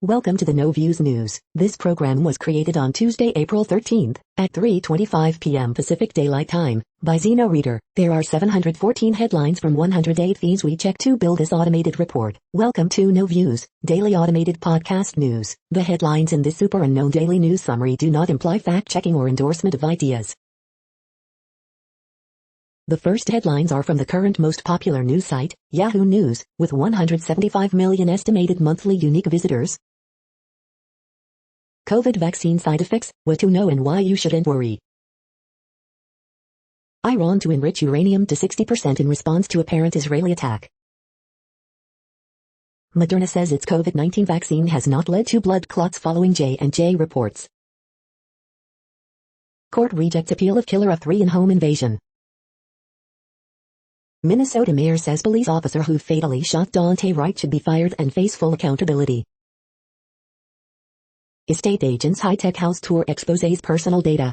Welcome to the No Views News. This program was created on Tuesday, April 13th, at 3:25 p.m. Pacific Daylight Time, by Zeno Reader. There are 714 headlines from 108 feeds we check to build this automated report. Welcome to No Views, daily automated podcast news. The headlines in this super unknown daily news summary do not imply fact-checking or endorsement of ideas. The first headlines are from the current most popular news site, Yahoo News, with 175 million estimated monthly unique visitors. COVID vaccine side effects, what to know and why you shouldn't worry. Iran to enrich uranium to 60% in response to apparent Israeli attack. Moderna says its COVID-19 vaccine has not led to blood clots following J&J reports. Court rejects appeal of killer of 3 in home invasion. Minnesota mayor says police officer who fatally shot Daunte Wright should be fired and face full accountability. Estate agent's high-tech house tour exposes personal data.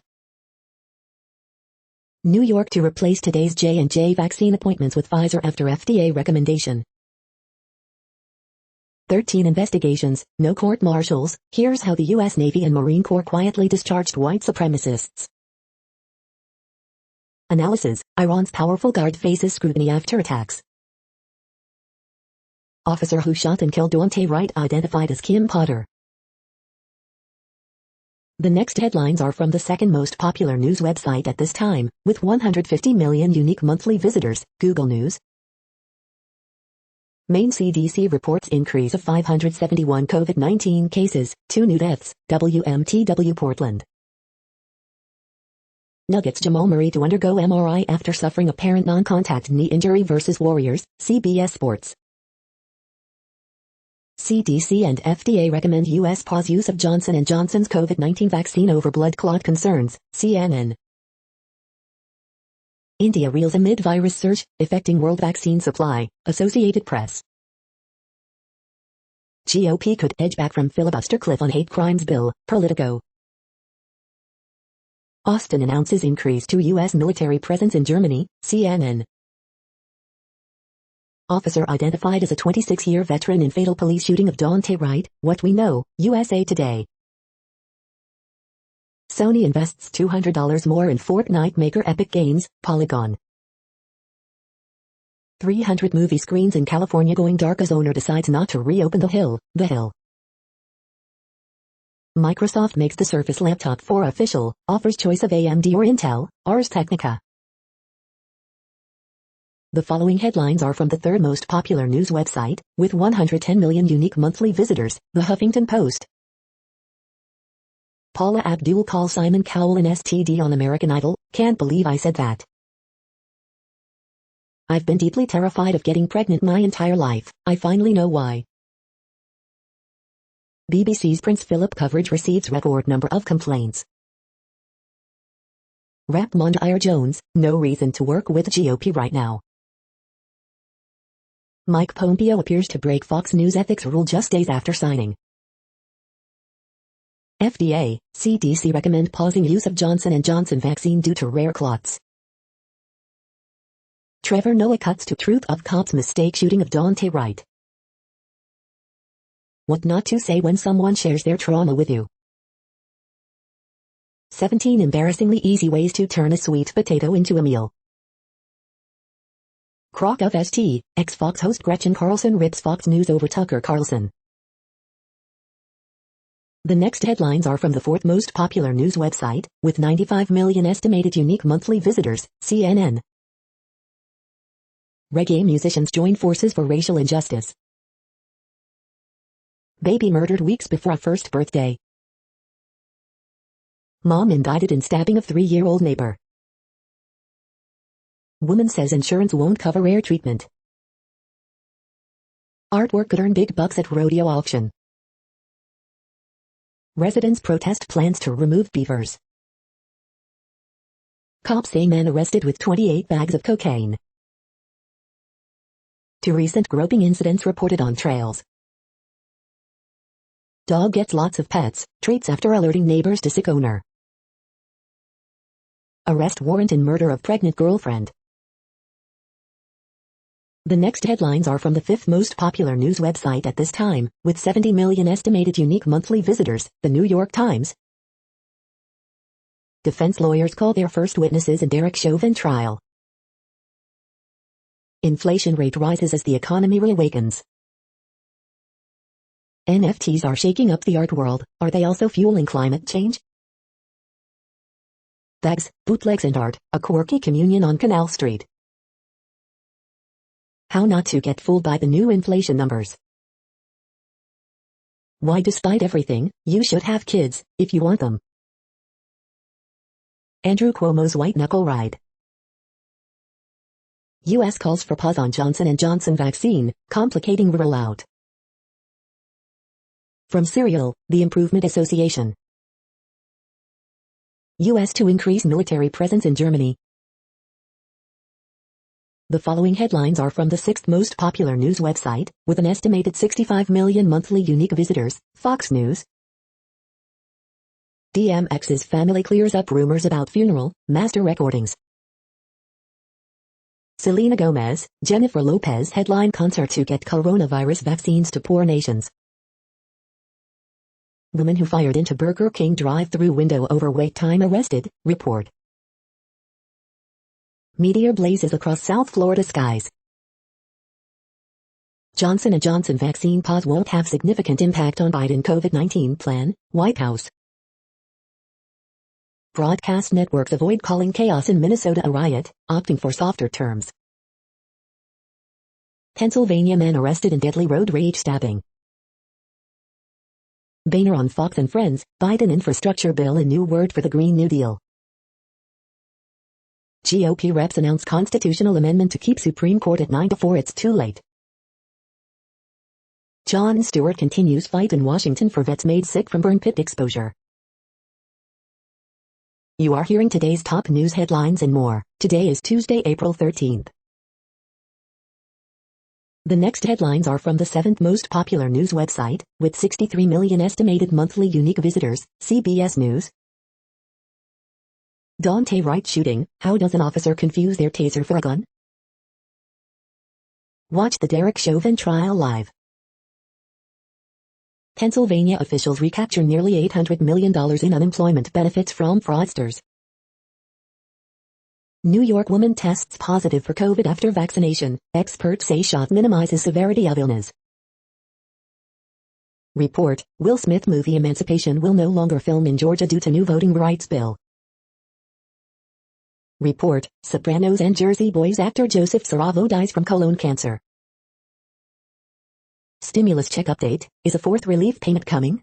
New York to replace today's J&J vaccine appointments with Pfizer after FDA recommendation. 13 investigations, no court-martials. Here's how the U.S. Navy and Marine Corps quietly discharged white supremacists. Analysis: Iran's powerful guard faces scrutiny after attacks. Officer who shot and killed Daunte Wright identified as Kim Potter. The next headlines are from the second most popular news website at this time, with 150 million unique monthly visitors, Google News. Maine CDC reports increase of 571 COVID-19 cases, 2 new deaths, WMTW Portland. Nuggets Jamal Murray to undergo MRI after suffering apparent non-contact knee injury versus Warriors, CBS Sports. CDC and FDA recommend U.S. pause use of Johnson & Johnson's COVID-19 vaccine over blood clot concerns, CNN. India reels amid virus surge, affecting world vaccine supply, Associated Press. GOP could edge back from filibuster cliff on hate crimes bill, Politico. Austin announces increase to U.S. military presence in Germany, CNN. Officer identified as a 26-year veteran in fatal police shooting of Daunte Wright, what we know, USA Today. Sony invests $200 more in Fortnite maker Epic Games, Polygon. 300 movie screens in California going dark as owner decides not to reopen The Hill. Microsoft makes the Surface Laptop 4 official, offers choice of AMD or Intel, Ars Technica. The following headlines are from the third most popular news website, with 110 million unique monthly visitors, The Huffington Post. Paula Abdul calls Simon Cowell an STD on American Idol, can't believe I said that. I've been deeply terrified of getting pregnant my entire life, I finally know why. BBC's Prince Philip coverage receives record number of complaints. Rep Mondaire Jones, no reason to work with GOP right now. Mike Pompeo appears to break Fox News ethics rule just days after signing. FDA, CDC recommend pausing use of Johnson & Johnson vaccine due to rare clots. Trevor Noah cuts to truth of cop's mistake shooting of Daunte Wright. What not to say when someone shares their trauma with you. 17 embarrassingly easy ways to turn a sweet potato into a meal. Crock of St. Ex-Fox host Gretchen Carlson rips Fox News over Tucker Carlson. The next headlines are from the fourth most popular news website, with 95 million estimated unique monthly visitors, CNN. Reggae musicians join forces for racial injustice. Baby murdered weeks before a first birthday. Mom indicted in stabbing of 3-year-old neighbor. Woman says insurance won't cover air treatment. Artwork could earn big bucks at rodeo auction. Residents protest plans to remove beavers. Cops say man arrested with 28 bags of cocaine. 2 recent groping incidents reported on trails. Dog gets lots of pets, treats after alerting neighbors to sick owner. Arrest warrant in murder of pregnant girlfriend. The next headlines are from the fifth most popular news website at this time, with 70 million estimated unique monthly visitors, The New York Times. Defense lawyers call their first witnesses in Derek Chauvin trial. Inflation rate rises as the economy reawakens. NFTs are shaking up the art world, are they also fueling climate change? Bags, bootlegs and art, a quirky communion on Canal Street. How not to get fooled by the new inflation numbers. Why despite everything, you should have kids, if you want them. Andrew Cuomo's white knuckle ride. U.S. calls for pause on Johnson & Johnson vaccine, complicating rollout. From Serial, the Improvement Association. U.S. to increase military presence in Germany. The following headlines are from the sixth most popular news website, with an estimated 65 million monthly unique visitors, Fox News. DMX's family clears up rumors about funeral, master recordings. Selena Gomez, Jennifer Lopez headline concert to get coronavirus vaccines to poor nations. Woman who fired into Burger King drive-thru window over wait time arrested, report. Meteor blazes across South Florida skies. Johnson & Johnson vaccine pause won't have significant impact on Biden COVID-19 plan, White House. Broadcast networks avoid calling chaos in Minnesota a riot, opting for softer terms. Pennsylvania man arrested in deadly road rage stabbing. Boehner on Fox and Friends, Biden infrastructure bill a new word for the Green New Deal. GOP reps announce constitutional amendment to keep Supreme Court at 9-4 it's too late. Jon Stewart continues fight in Washington for vets made sick from burn pit exposure. You are hearing today's top news headlines and more. Today is Tuesday, April 13th. The next headlines are from the seventh most popular news website, with 63 million estimated monthly unique visitors, CBS News. Daunte Wright shooting, how does an officer confuse their taser for a gun? Watch the Derek Chauvin trial live. Pennsylvania officials recapture nearly $800 million in unemployment benefits from fraudsters. New York woman tests positive for COVID after vaccination, experts say shot minimizes severity of illness. Report, Will Smith movie Emancipation will no longer film in Georgia due to new voting rights bill. Report, Sopranos and Jersey Boys actor Joseph Saravo dies from colon cancer. Stimulus check update, is a fourth relief payment coming?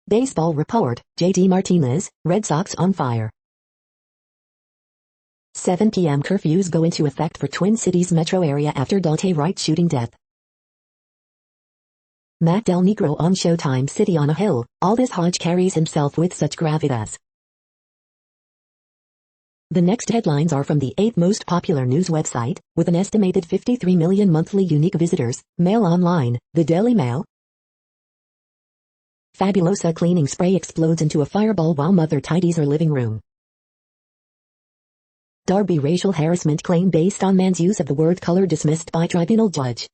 Baseball report, J.D. Martinez, Red Sox on fire. 7 p.m. curfews go into effect for Twin Cities metro area after Daunte Wright shooting death. Matt Del Negro on Showtime City on a Hill, Aldous Hodge carries himself with such gravitas. The next headlines are from the eighth most popular news website, with an estimated 53 million monthly unique visitors, Mail Online, the Daily Mail. Fabulosa cleaning spray explodes into a fireball while mother tidies her living room. Darby racial harassment claim based on man's use of the word color dismissed by tribunal judge.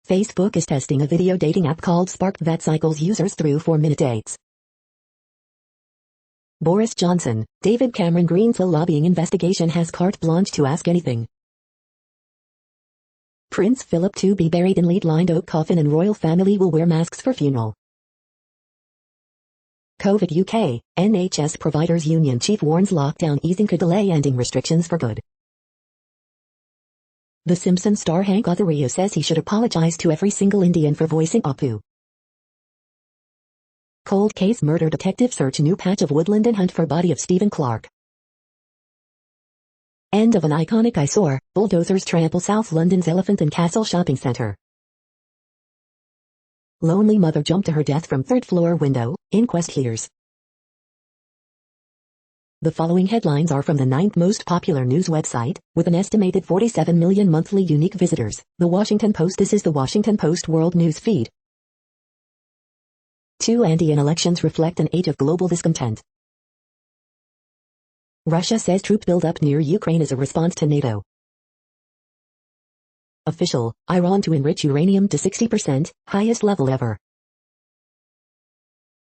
Facebook is testing a video dating app called Spark that cycles users through 4-minute dates. Boris Johnson, David Cameron Greensill lobbying investigation has carte blanche to ask anything. Prince Philip to be buried in lead-lined oak coffin and royal family will wear masks for funeral. COVID UK, NHS Providers Union chief warns lockdown easing could delay ending restrictions for good. The Simpsons star Hank Azaria says he should apologize to every single Indian for voicing Apu. Cold case murder detective search new patch of woodland and hunt for body of Stephen Clark. End of an iconic eyesore, bulldozers trample South London's Elephant and Castle shopping centre. Lonely mother jumped to her death from third-floor window, inquest hears. The following headlines are from the ninth most popular news website, with an estimated 47 million monthly unique visitors, The Washington Post. This is The Washington Post World News Feed. 2 Andean elections reflect an age of global discontent. Russia says troop buildup near Ukraine is a response to NATO. Official, Iran to enrich uranium to 60%, highest level ever.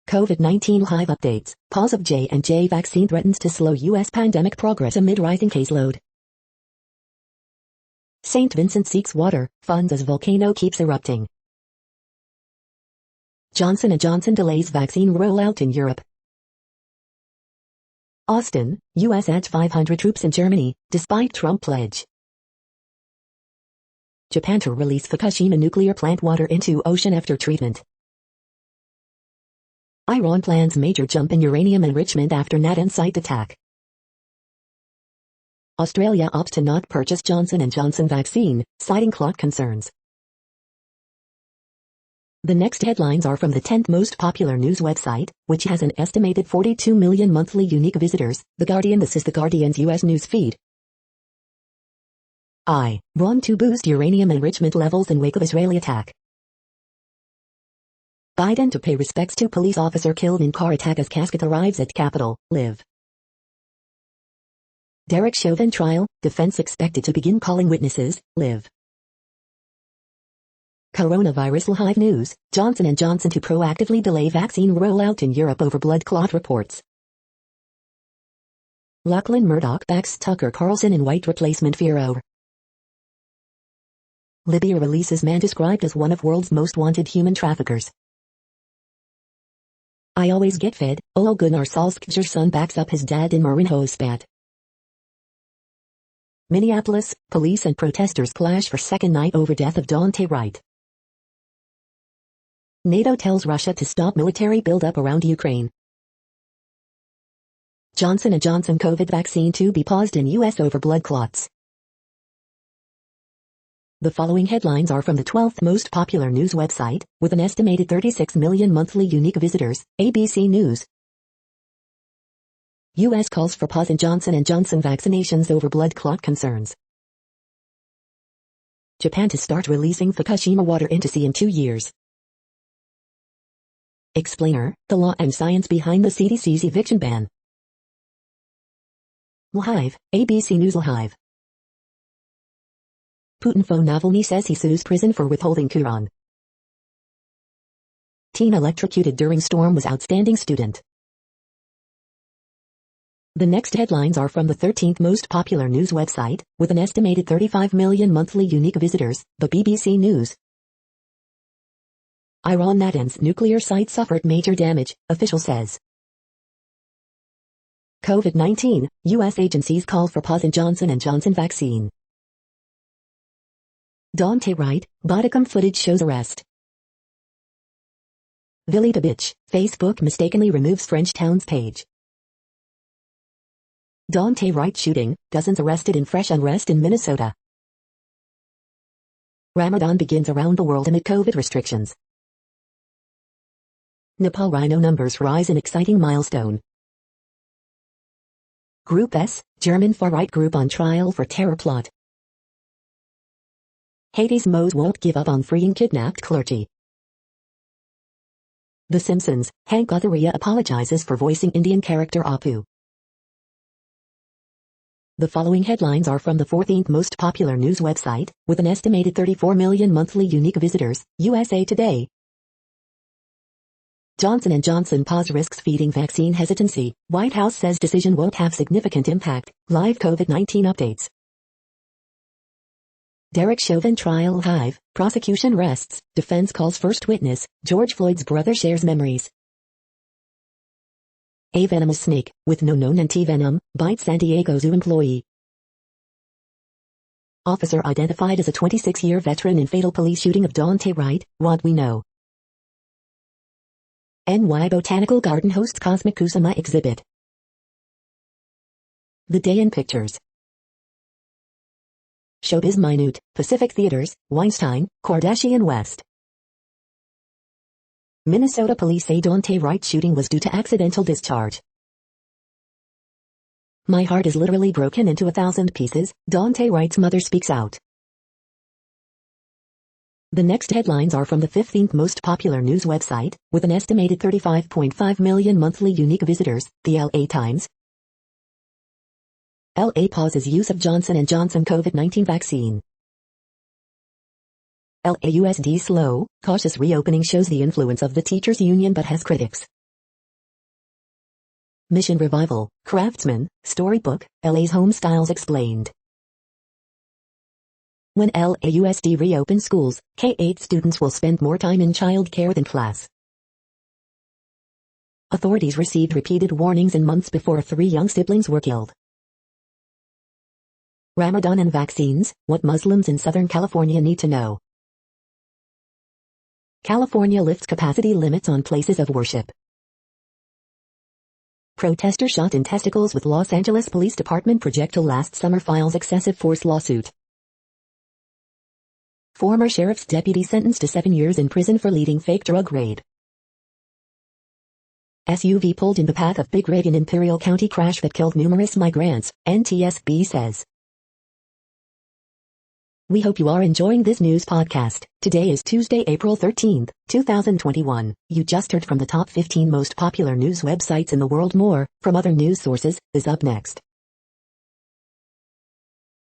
COVID-19 live updates, pause of J&J vaccine threatens to slow U.S. pandemic progress amid rising caseload. St. Vincent seeks water, funds as volcano keeps erupting. Johnson & Johnson delays vaccine rollout in Europe. Austin, U.S. adds 500 troops in Germany, despite Trump pledge. Japan to release Fukushima nuclear plant water into ocean after treatment. Iran plans major jump in uranium enrichment after Natanz site attack. Australia opts to not purchase Johnson & Johnson vaccine, citing clot concerns. The next headlines are from the 10th most popular news website, which has an estimated 42 million monthly unique visitors, The Guardian. This is The Guardian's U.S. news feed. Iran to boost uranium enrichment levels in wake of Israeli attack. Biden to pay respects to police officer killed in car attack as casket arrives at Capitol, Live. Derek Chauvin trial, defense expected to begin calling witnesses, Live. Coronavirus live news, Johnson & Johnson to proactively delay vaccine rollout in Europe over blood clot reports. Lachlan Murdoch backs Tucker Carlson in white replacement fear over. Libya releases man described as one of world's most wanted human traffickers. I always get fed, Ole Gunnar Solskjaer's son backs up his dad in Marinho-spat. Minneapolis, police and protesters clash for second night over death of Daunte Wright. NATO tells Russia to stop military buildup around Ukraine. Johnson & Johnson COVID vaccine to be paused in U.S. over blood clots. The following headlines are from the 12th most popular news website, with an estimated 36 million monthly unique visitors, ABC News. U.S. calls for pause in Johnson & Johnson vaccinations over blood clot concerns. Japan to start releasing Fukushima water into sea in 2 years. Explainer, the law and science behind the CDC's eviction ban. Live, ABC News Live. Putin phone Navalny says he sues prison for withholding Quran. Teen electrocuted during storm was outstanding student. The next headlines are from the 13th most popular news website, with an estimated 35 million monthly unique visitors, the BBC News. Iran Natanz nuclear site suffered major damage, official says. COVID-19, U.S. agencies call for pause in Johnson & Johnson vaccine. Daunte Wright, bodycam footage shows arrest. Vilita bitch, Facebook mistakenly removes French town's page. Daunte Wright shooting, dozens arrested in fresh unrest in Minnesota. Ramadan begins around the world amid COVID restrictions. Nepal rhino numbers rise in exciting milestone. Group S, German far-right group on trial for terror plot. Haiti's Moes won't give up on freeing kidnapped clergy. The Simpsons, Hank Azaria apologizes for voicing Indian character Apu. The following headlines are from the 14th most popular news website, with an estimated 34 million monthly unique visitors, USA Today. Johnson & Johnson pause risks feeding vaccine hesitancy, White House says decision won't have significant impact, live COVID-19 updates. Derek Chauvin trial live, prosecution rests, defense calls first witness, George Floyd's brother shares memories. A venomous snake, with no known anti-venom, bites San Diego Zoo employee. Officer identified as a 26-year veteran in fatal police shooting of Daunte Wright, what we know. NY Botanical Garden hosts Cosmic Kusama exhibit. The Day in Pictures. Showbiz Minute, Pacific Theaters, Weinstein, Kardashian West. Minnesota police say Daunte Wright shooting was due to accidental discharge. My heart is literally broken into 1,000 pieces, Daunte Wright's mother speaks out. The next headlines are from the 15th most popular news website, with an estimated 35.5 million monthly unique visitors, the LA Times. LA pauses use of Johnson & Johnson COVID-19 vaccine. LAUSD slow, cautious reopening shows the influence of the teachers union but has critics. Mission revival, Craftsman, storybook, LA's home styles explained. When LAUSD reopens schools, K-8 students will spend more time in childcare than class. Authorities received repeated warnings in months before 3 young siblings were killed. Ramadan and vaccines, what Muslims in Southern California need to know. California lifts capacity limits on places of worship. Protester shot in testicles with Los Angeles Police Department projectile last summer files excessive force lawsuit. Former sheriff's deputy sentenced to 7 years in prison for leading fake drug raid. SUV pulled in the path of big rig in Imperial County crash that killed numerous migrants, NTSB says. We hope you are enjoying this news podcast. Today is Tuesday, April 13th, 2021. You just heard from the top 15 most popular news websites in the world. More, from other news sources, is up next.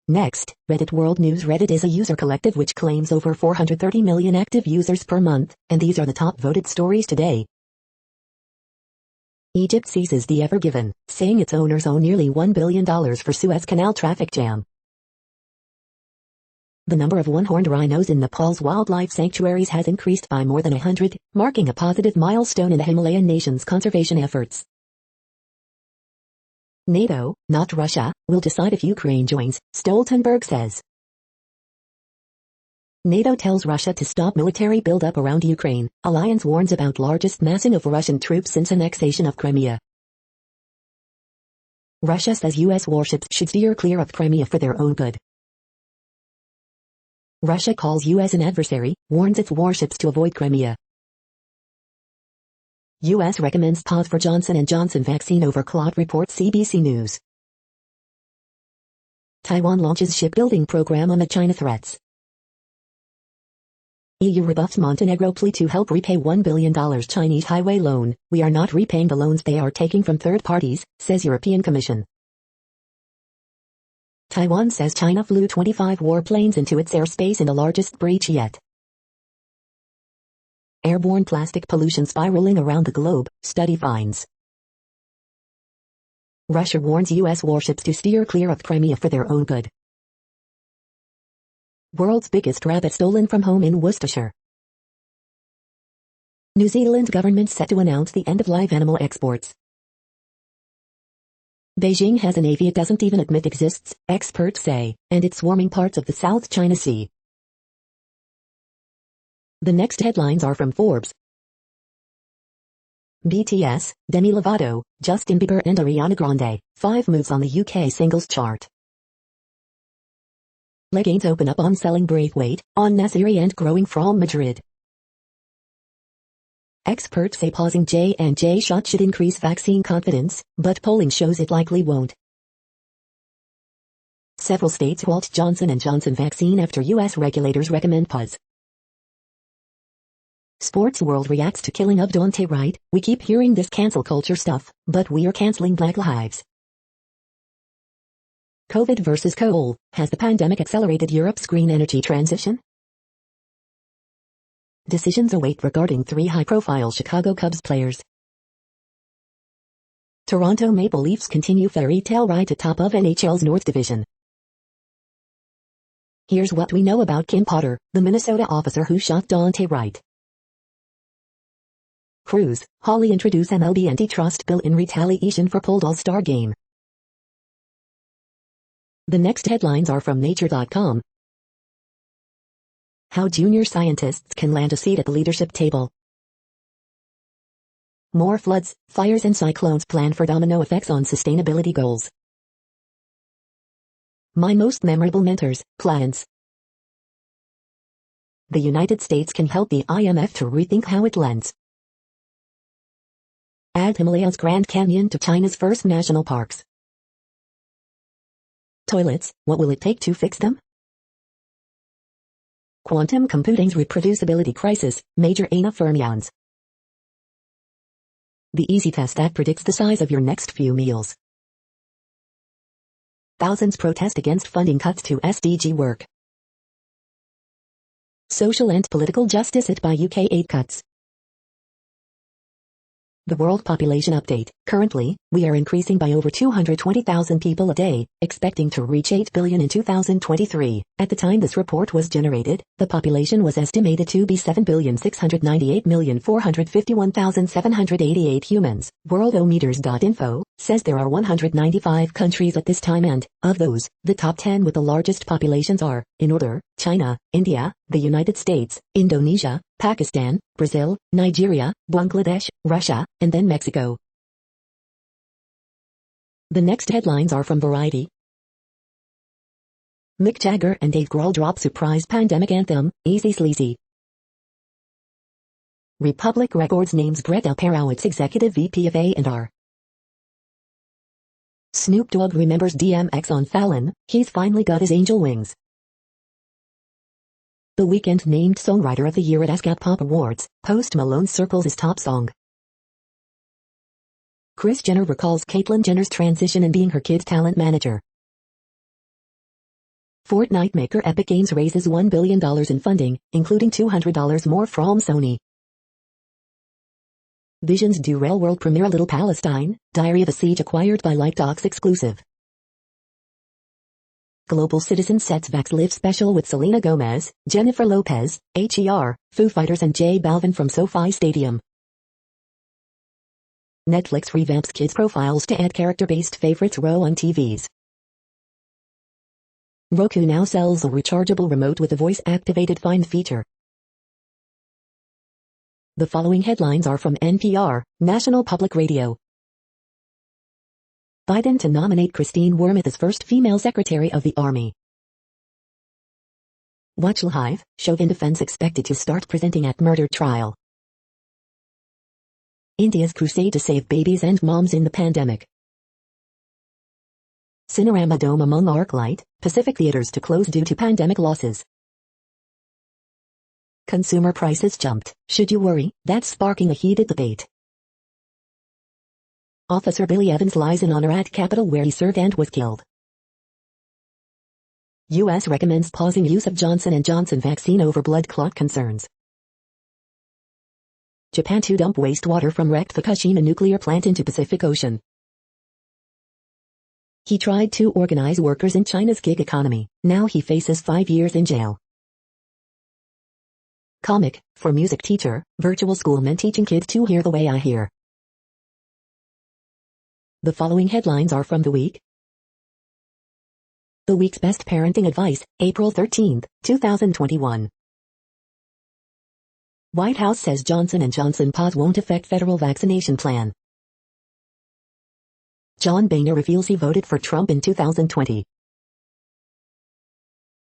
Next, Reddit World News. Reddit is a user collective which claims over 430 million active users per month, and these are the top voted stories today. Egypt seizes the Ever Given, saying its owners owe nearly $1 billion for Suez Canal traffic jam. The number of one-horned rhinos in Nepal's wildlife sanctuaries has increased by more than 100, marking a positive milestone in the Himalayan nation's conservation efforts. NATO, not Russia, will decide if Ukraine joins, Stoltenberg says. NATO tells Russia to stop military buildup around Ukraine. Alliance warns about largest massing of Russian troops since annexation of Crimea. Russia says U.S. warships should steer clear of Crimea for their own good. Russia calls U.S. an adversary, warns its warships to avoid Crimea. U.S. recommends pause for Johnson & Johnson vaccine over clot, reports CBC News. Taiwan launches shipbuilding program amid China threats. EU rebuffs Montenegro plea to help repay $1 billion Chinese highway loan. We are not repaying the loans they are taking from third parties, says European Commission. Taiwan says China flew 25 warplanes into its airspace in the largest breach yet. Airborne plastic pollution spiraling around the globe, study finds. Russia warns U.S. warships to steer clear of Crimea for their own good. World's biggest rabbit stolen from home in Worcestershire. New Zealand government set to announce the end of live animal exports. Beijing has a navy it doesn't even admit exists, experts say, and it's swarming parts of the South China Sea. The next headlines are from Forbes. BTS, Demi Lovato, Justin Bieber and Ariana Grande, 5 moves on the UK singles chart. Leggings open up on selling Braithwaite, on Nasiri and growing from Madrid. Experts say pausing J&J shot should increase vaccine confidence, but polling shows it likely won't. Several states halt Johnson & Johnson vaccine after U.S. regulators recommend pause. Sports World reacts to killing of Daunte Wright. We keep hearing this cancel culture stuff, but we're canceling Black Lives. COVID versus coal. Has the pandemic accelerated Europe's green energy transition? Decisions await regarding 3 high-profile Chicago Cubs players. Toronto Maple Leafs continue fairy tale ride to top of NHL's North Division. Here's what we know about Kim Potter, the Minnesota officer who shot Daunte Wright. Cruz, Holly introduce MLB antitrust bill in retaliation for pulled All-Star game. The next headlines are from Nature.com. How junior scientists can land a seat at the leadership table. More floods, fires and cyclones planned for domino effects on sustainability goals. My most memorable mentors, clients. The United States can help the IMF to rethink how it lends. Add Himalaya's Grand Canyon to China's first national parks. Toilets, what will it take to fix them? Quantum computing's reproducibility crisis, major ANA fermions. The easy test that predicts the size of your next few meals. Thousands protest against funding cuts to SDG work. Social and political justice hit by UK aid cuts. The World Population Update. Currently, we are increasing by over 220,000 people a day, expecting to reach 8 billion in 2023. At the time this report was generated, the population was estimated to be 7,698,451,788 humans. Worldometers.info says there are 195 countries at this time and, of those, the top 10 with the largest populations are, in order, China, India, the United States, Indonesia, Pakistan, Brazil, Nigeria, Bangladesh, Russia, and then Mexico. The next headlines are from Variety. Mick Jagger and Dave Grohl drop surprise pandemic anthem, Easy Sleazy. Republic Records names Brett Alperowitz executive VP of A&R. Snoop Dogg remembers DMX on Fallon, he's finally got his angel wings. The Weeknd named Songwriter of the Year at ASCAP Pop Awards, Post Malone circles his top song. Kris Jenner recalls Caitlyn Jenner's transition and being her kid's talent manager. Fortnite maker Epic Games raises $1 billion in funding, including $200 more from Sony. Visions derail world premiere Little Palestine, Diary of a Siege acquired by Lightdocs exclusive. Global Citizen sets Vax Live special with Selena Gomez, Jennifer Lopez, H.E.R., Foo Fighters and J Balvin from SoFi Stadium. Netflix revamps kids' profiles to add character-based favorites row on TVs. Roku now sells a rechargeable remote with a voice-activated Find feature. The following headlines are from NPR, National Public Radio. Biden to nominate Christine Wormuth as first female Secretary of the Army. Watch Live, Chauvin defense expected to start presenting at murder trial. India's crusade to save babies and moms in the pandemic. Cinerama Dome among ArcLight, Pacific theaters to close due to pandemic losses. Consumer prices jumped, should you worry? That's sparking a heated debate. Officer Billy Evans lies in honor at Capitol where he served and was killed. U.S. recommends pausing use of Johnson & Johnson vaccine over blood clot concerns. Japan to dump wastewater from wrecked Fukushima nuclear plant into Pacific Ocean. He tried to organize workers in China's gig economy. Now he faces 5 years in jail. Comic, for music teacher, virtual school men teaching kids to hear the way I hear. The following headlines are from The Week. The week's best parenting advice, April 13, 2021. White House says Johnson & Johnson pause won't affect federal vaccination plan. John Boehner reveals he voted for Trump in 2020.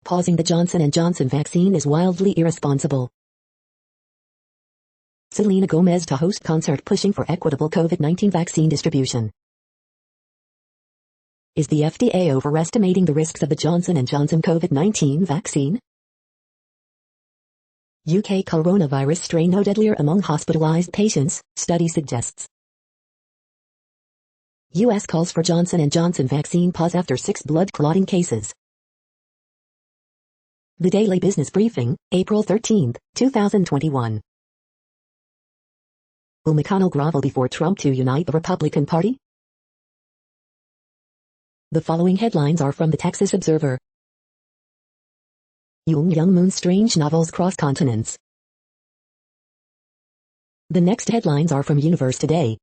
Pausing the Johnson & Johnson vaccine is wildly irresponsible. Selena Gomez to host concert pushing for equitable COVID-19 vaccine distribution. Is the FDA overestimating the risks of the Johnson & Johnson COVID-19 vaccine? UK coronavirus strain no deadlier among hospitalized patients, study suggests. US calls for Johnson & Johnson vaccine pause after 6 blood clotting cases. The Daily Business Briefing, April 13, 2021. Will McConnell grovel before Trump to unite the Republican Party? The following headlines are from the Texas Observer. Young Moon's strange novels cross continents. The next headlines are from Universe Today.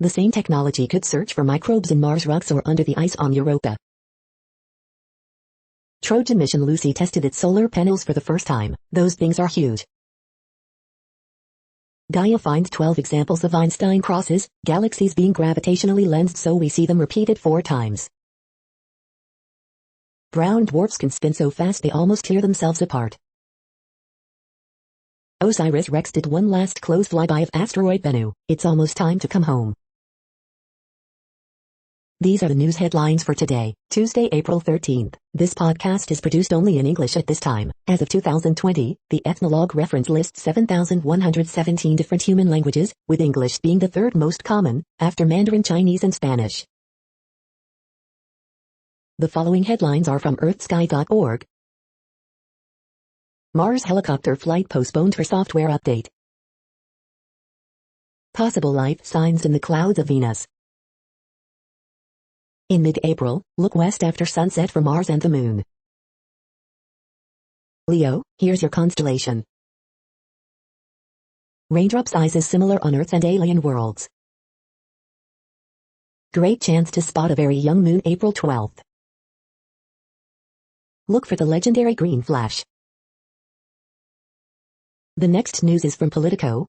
The same technology could search for microbes in Mars rocks or under the ice on Europa. Trojan mission Lucy tested its solar panels for the first time. Those things are huge. Gaia finds 12 examples of Einstein crosses, galaxies being gravitationally lensed so we see them repeated 4 times. Brown dwarfs can spin so fast they almost tear themselves apart. OSIRIS-REx did one last close flyby of asteroid Bennu. It's almost time to come home. These are the news headlines for today, Tuesday, April 13th. This podcast is produced only in English at this time. As of 2020, the Ethnologue reference lists 7,117 different human languages, with English being the third most common, after Mandarin Chinese and Spanish. The following headlines are from earthsky.org. Mars helicopter flight postponed for software update. Possible life signs in the clouds of Venus. In mid-April, look west after sunset for Mars and the Moon. Leo, here's your constellation. Raindrop sizes similar on Earth and alien worlds. Great chance to spot a very young moon April 12th. Look for the legendary green flash. The next news is from Politico.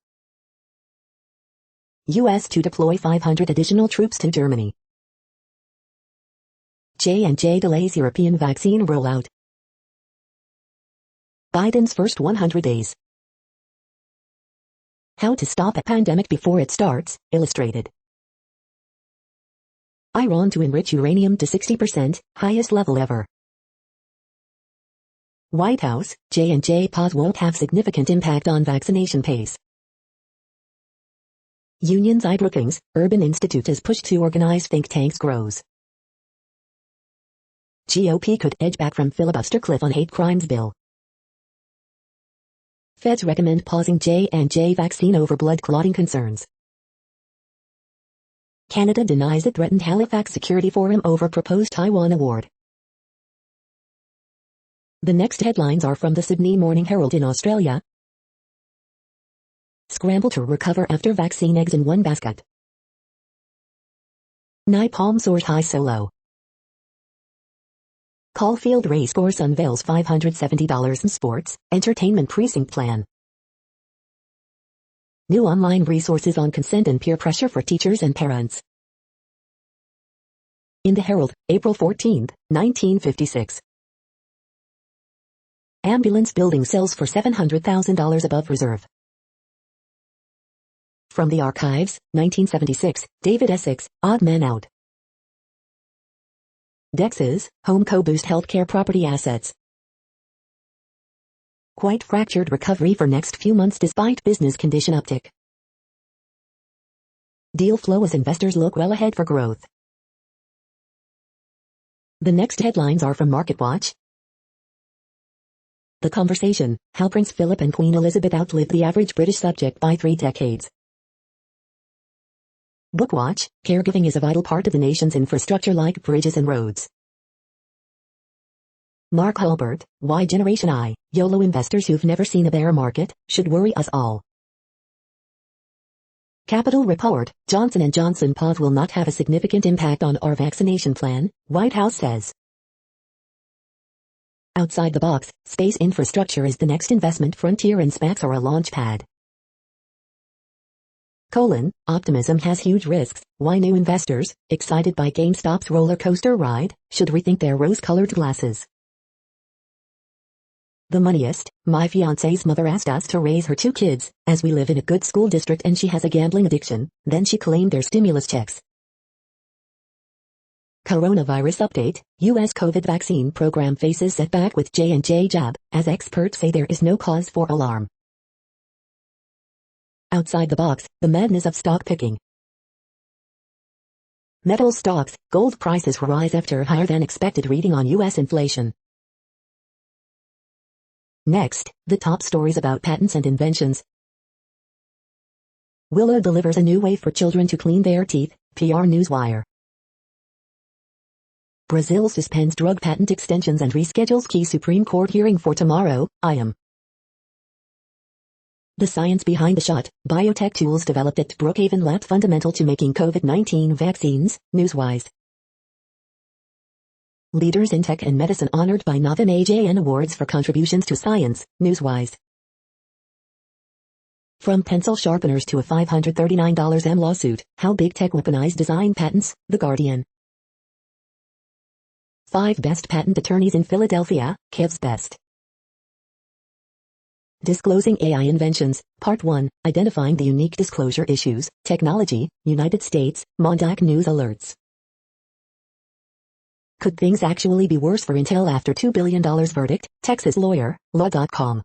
U.S. to deploy 500 additional troops to Germany. J&J delays European vaccine rollout. Biden's first 100 days. How to stop a pandemic before it starts, illustrated. Iran to enrich uranium to 60%, highest level ever. White House, J&J pause won't have significant impact on vaccination pace. Unions eye Brookings, Urban Institute as push to organize think tanks grows. GOP could edge back from filibuster cliff on hate crimes bill. Feds recommend pausing J&J vaccine over blood clotting concerns. Canada denies it threatened Halifax Security Forum over proposed Taiwan award. The next headlines are from the Sydney Morning Herald in Australia. Scramble to recover after vaccine eggs in one basket. Napalm soars high solo. Caulfield Racecourse unveils $570 in sports, entertainment precinct plan. New online resources on consent and peer pressure for teachers and parents. In the Herald, April 14, 1956. Ambulance building sells for $700,000 above reserve. From the Archives, 1976, David Essex, Odd Man Out. Dex's, HomeCo boost healthcare property assets. Quite fractured recovery for next few months despite business condition uptick. Deal flow as investors look well ahead for growth. The next headlines are from MarketWatch. The Conversation, how Prince Philip and Queen Elizabeth outlived the average British subject by 3 decades. Bookwatch, caregiving is a vital part of the nation's infrastructure like bridges and roads. Mark Hulbert, why Generation I, YOLO investors who've never seen a bear market, should worry us all. Capital Report, Johnson & Johnson pause will not have a significant impact on our vaccination plan, White House says. Outside the box, space infrastructure is the next investment frontier and SPACs are a launch pad. Optimism has huge risks, why new investors, excited by GameStop's roller coaster ride, should rethink their rose-colored glasses. The Moneyest, my fiance's mother asked us to raise her 2 kids, as we live in a good school district and she has a gambling addiction, then she claimed their stimulus checks. Coronavirus update, U.S. COVID vaccine program faces setback with J&J jab, as experts say there is no cause for alarm. Outside the box, the madness of stock picking. Metal stocks, gold prices rise after higher than expected reading on U.S. inflation. Next, the top stories about patents and inventions. Willow delivers a new way for children to clean their teeth, PR Newswire. Brazil suspends drug patent extensions and reschedules key Supreme Court hearing for tomorrow, IM. The science behind the shot, biotech tools developed at Brookhaven Lab fundamental to making COVID-19 vaccines, Newswise. Leaders in tech and medicine honored by Novum AJN Awards for contributions to science, Newswise. From pencil sharpeners to a $539 M lawsuit, how big tech weaponized design patents, The Guardian. 5 best patent attorneys in Philadelphia, Kev's best. Disclosing AI Inventions, Part 1, Identifying the Unique Disclosure Issues, Technology, United States, Mondac News Alerts. Could things actually be worse for Intel after $2 billion verdict? Texas lawyer, Law.com.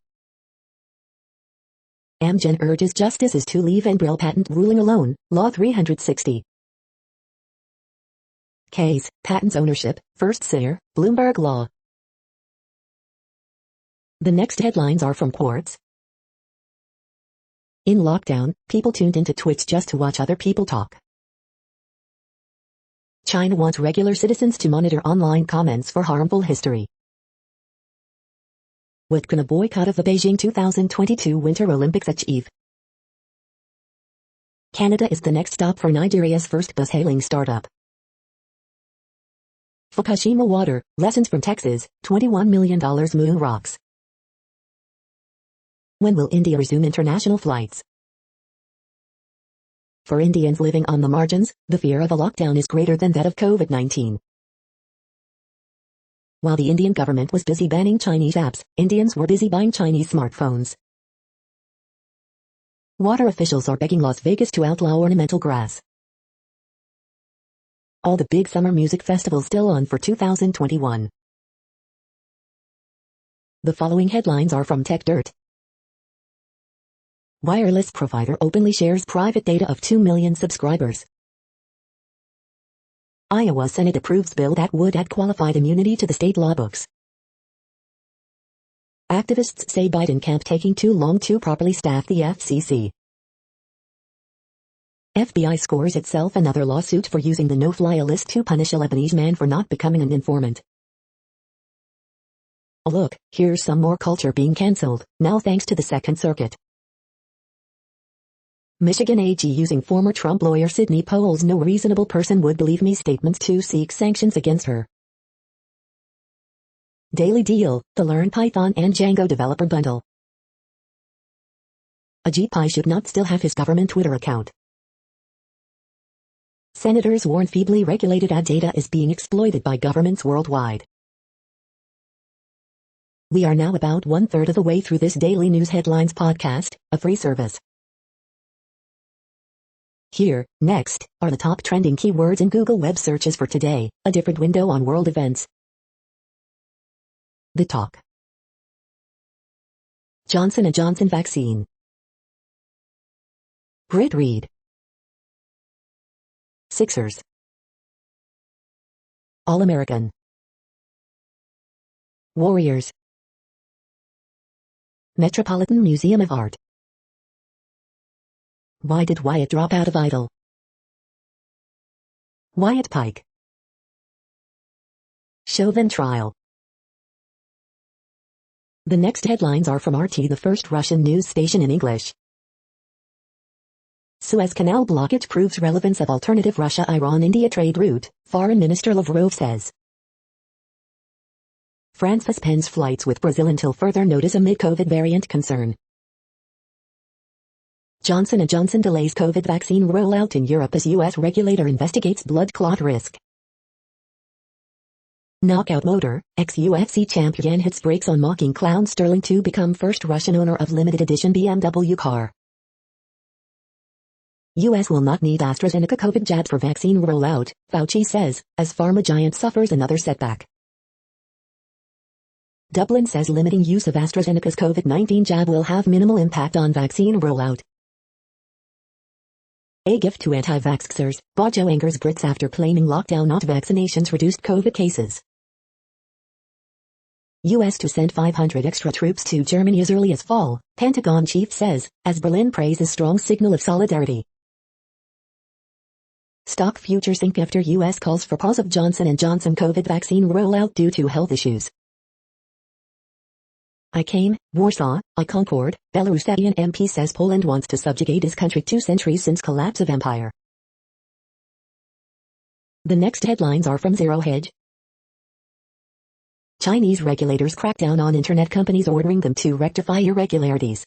Amgen urges justices to leave Enbrel patent ruling alone, Law 360. Case, patents ownership, first sitter, Bloomberg Law. The next headlines are from Quartz. In lockdown, people tuned into Twitch just to watch other people talk. China wants regular citizens to monitor online comments for harmful history. What can a boycott of the Beijing 2022 Winter Olympics achieve? Canada is the next stop for Nigeria's first bus-hailing startup. Fukushima water, lessons from Texas, $21 million moon rocks. When will India resume international flights? For Indians living on the margins, the fear of a lockdown is greater than that of COVID-19. While the Indian government was busy banning Chinese apps, Indians were busy buying Chinese smartphones. Water officials are begging Las Vegas to outlaw ornamental grass. All the big summer music festivals still on for 2021. The following headlines are from Tech Dirt. Wireless provider openly shares private data of 2 million subscribers. Iowa Senate approves bill that would add qualified immunity to the state law books. Activists say Biden camp taking too long to properly staff the FCC. FBI scores itself another lawsuit for using the no-fly list to punish a Lebanese man for not becoming an informant. Oh look, here's some more culture being cancelled, now thanks to the Second Circuit. Michigan AG using former Trump lawyer Sidney Powell's "no reasonable person would believe me" statements to seek sanctions against her. Daily Deal, the Learn Python and Django developer bundle. Ajit Pai should not still have his government Twitter account. Senators warn feebly regulated ad data is being exploited by governments worldwide. We are now about 1/3 of the way through this daily news headlines podcast, a free service. Here, next, are the top trending keywords in Google web searches for today, a different window on world events. The talk. Johnson & Johnson vaccine. Grit read. Sixers. All-American. Warriors. Metropolitan Museum of Art. Why did Wyatt drop out of Idol? Wyatt Pike. Chauvin trial. The next headlines are from RT, the first Russian news station in English. Suez Canal blockage proves relevance of alternative Russia-Iran-India trade route, Foreign Minister Lavrov says. France suspends flights with Brazil until further notice amid COVID variant concern. Johnson & Johnson delays COVID vaccine rollout in Europe as U.S. regulator investigates blood clot risk. Knockout motor, ex-UFC champion hits brakes on mocking clown Sterling to become first Russian owner of limited edition BMW car. U.S. will not need AstraZeneca COVID jabs for vaccine rollout, Fauci says, as pharma giant suffers another setback. Dublin says limiting use of AstraZeneca's COVID-19 jab will have minimal impact on vaccine rollout. A gift to anti-vaxxers, Bojo angers Brits after claiming lockdown not vaccinations reduced COVID cases. U.S. to send 500 extra troops to Germany as early as fall, Pentagon chief says, as Berlin praises strong signal of solidarity. Stock futures sink after U.S. calls for pause of Johnson & Johnson COVID vaccine rollout due to health issues. I came, Warsaw, I conquered, Belarusian MP says Poland wants to subjugate his country 2 centuries since collapse of empire. The next headlines are from Zero Hedge. Chinese regulators crack down on internet companies ordering them to rectify irregularities.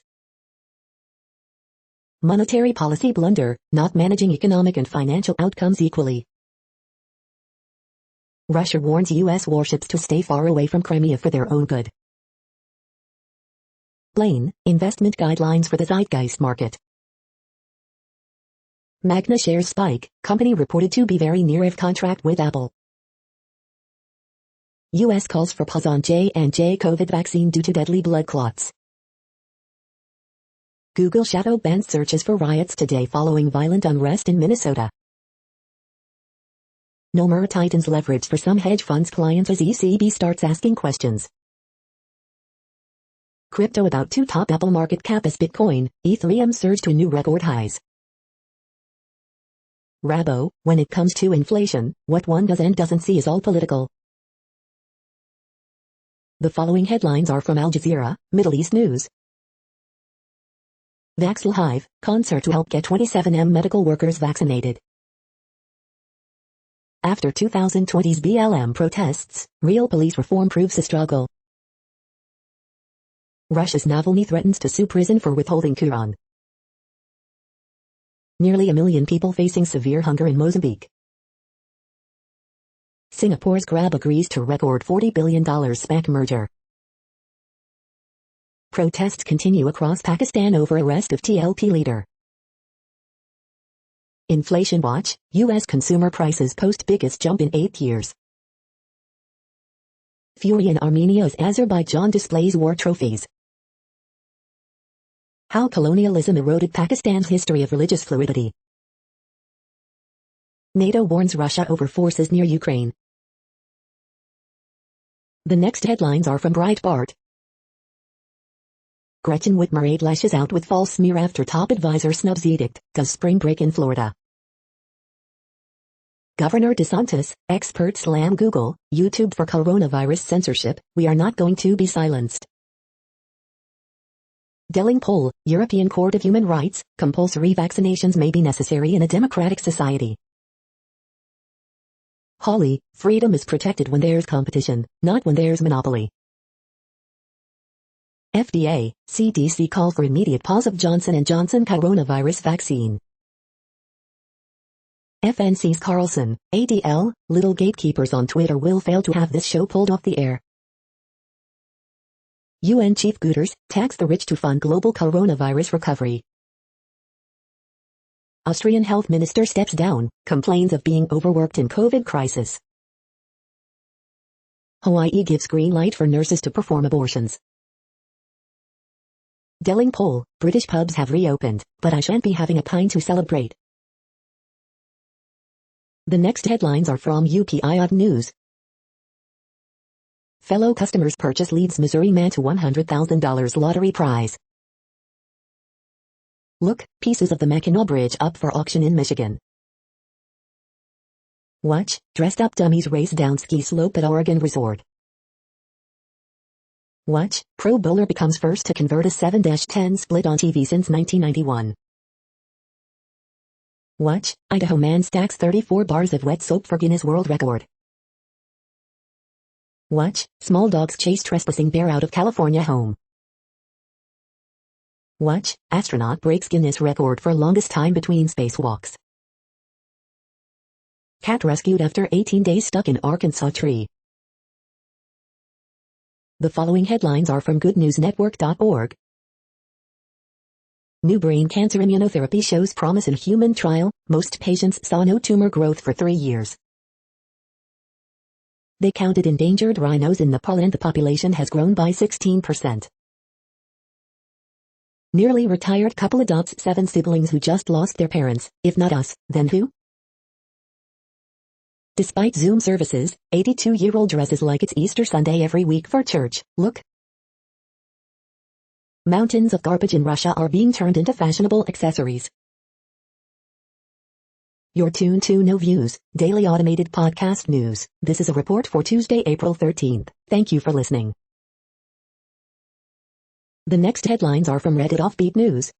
Monetary policy blunder, not managing economic and financial outcomes equally. Russia warns U.S. warships to stay far away from Crimea for their own good. Blaine, investment guidelines for the zeitgeist market. Magna shares spike, company reported to be very near of contract with Apple. U.S. calls for pause on J&J COVID vaccine due to deadly blood clots. Google shadow bans searches for riots today following violent unrest in Minnesota. No more tightens leverage for some hedge funds clients as ECB starts asking questions. Crypto about to top Apple market cap as Bitcoin, Ethereum surge to new record highs. Rabo, when it comes to inflation, what one does and doesn't see is all political. The following headlines are from Al Jazeera, Middle East News. Vaxxle Hive, concert to help get 27M medical workers vaccinated. After 2020's BLM protests, real police reform proves a struggle. Russia's Navalny threatens to sue prison for withholding Quran. Nearly 1 million people facing severe hunger in Mozambique. Singapore's Grab agrees to record $40 billion SPAC merger. Protests continue across Pakistan over arrest of TLP leader. Inflation watch, U.S. consumer prices post biggest jump in 8 years. Fury in Armenia as Azerbaijan displays war trophies. How colonialism eroded Pakistan's history of religious fluidity. NATO warns Russia over forces near Ukraine. The next headlines are from Breitbart. Gretchen Whitmer lashes out with false smear after top advisor snubs edict, does spring break in Florida. Governor DeSantis, experts slam Google, YouTube for coronavirus censorship, we are not going to be silenced. Delling poll, European Court of Human Rights, compulsory vaccinations may be necessary in a democratic society. Holly, freedom is protected when there's competition, not when there's monopoly. FDA, CDC call for immediate pause of Johnson & Johnson coronavirus vaccine. FNC's Carlson, ADL, little gatekeepers on Twitter will fail to have this show pulled off the air. UN Chief Guterres, tax the rich to fund global coronavirus recovery. Austrian health minister steps down, complains of being overworked in COVID crisis. Hawaii gives green light for nurses to perform abortions. Delling poll, British pubs have reopened, but I shan't be having a pint to celebrate. The next headlines are from UPI News. Fellow customers purchase leads Missouri man to $100,000 lottery prize. Look, pieces of the Mackinac Bridge up for auction in Michigan. Watch, dressed up dummies race down ski slope at Oregon resort. Watch, Pro Bowler becomes first to convert a 7-10 split on TV since 1991. Watch, Idaho man stacks 34 bars of wet soap for Guinness World Record. Watch, small dogs chase trespassing bear out of California home. Watch, astronaut breaks Guinness record for longest time between spacewalks. Cat rescued after 18 days stuck in Arkansas tree. The following headlines are from goodnewsnetwork.org. New brain cancer immunotherapy shows promise in human trial, most patients saw no tumor growth for 3 years. They counted endangered rhinos in Nepal and the population has grown by 16%. Nearly retired couple adopts 7 siblings who just lost their parents, if not us, then who? Despite Zoom services, 82-year-old dresses like it's Easter Sunday every week for church. Look. Mountains of garbage in Russia are being turned into fashionable accessories. You're tuned to No Views, daily automated podcast news. This is a report for Tuesday, April 13th. Thank you for listening. The next headlines are from Reddit Offbeat News.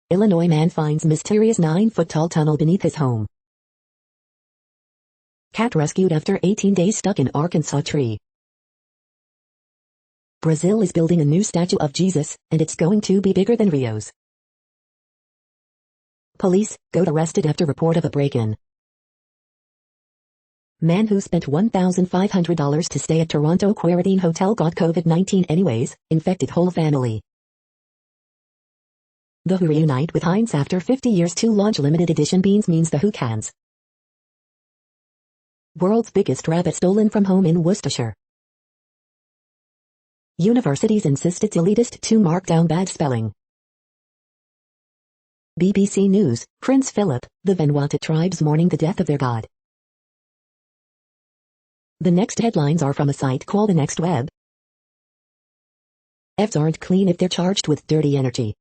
Illinois man finds mysterious 9-foot-tall tunnel beneath his home. Cat rescued after 18 days stuck in Arkansas tree. Brazil is building a new statue of Jesus, and it's going to be bigger than Rio's. Police, goat arrested after report of a break-in. Man who spent $1,500 to stay at Toronto Quarantine Hotel got COVID-19 anyways, infected whole family. The Who reunite with Heinz after 50 years to launch limited edition beans means the Who cans. World's biggest rabbit stolen from home in Worcestershire. Universities insist it's elitist to mark down bad spelling. BBC News, Prince Philip, the Vanuatu tribes mourning the death of their god. The next headlines are from a site called The Next Web. Fs aren't clean if they're charged with dirty energy.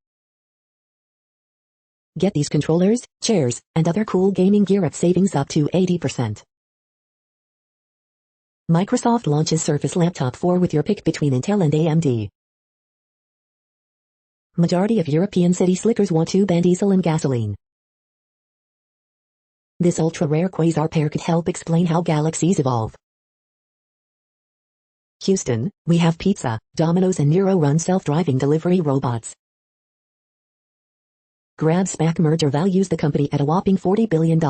Get these controllers, chairs, and other cool gaming gear at savings up to 80%. Microsoft launches Surface Laptop 4 with your pick between Intel and AMD. Majority of European city slickers want to ban diesel and gasoline. This ultra-rare quasar pair could help explain how galaxies evolve. Houston, we have pizza, Domino's and Nero run self-driving delivery robots. Grab SPAC merger values the company at a whopping $40 billion.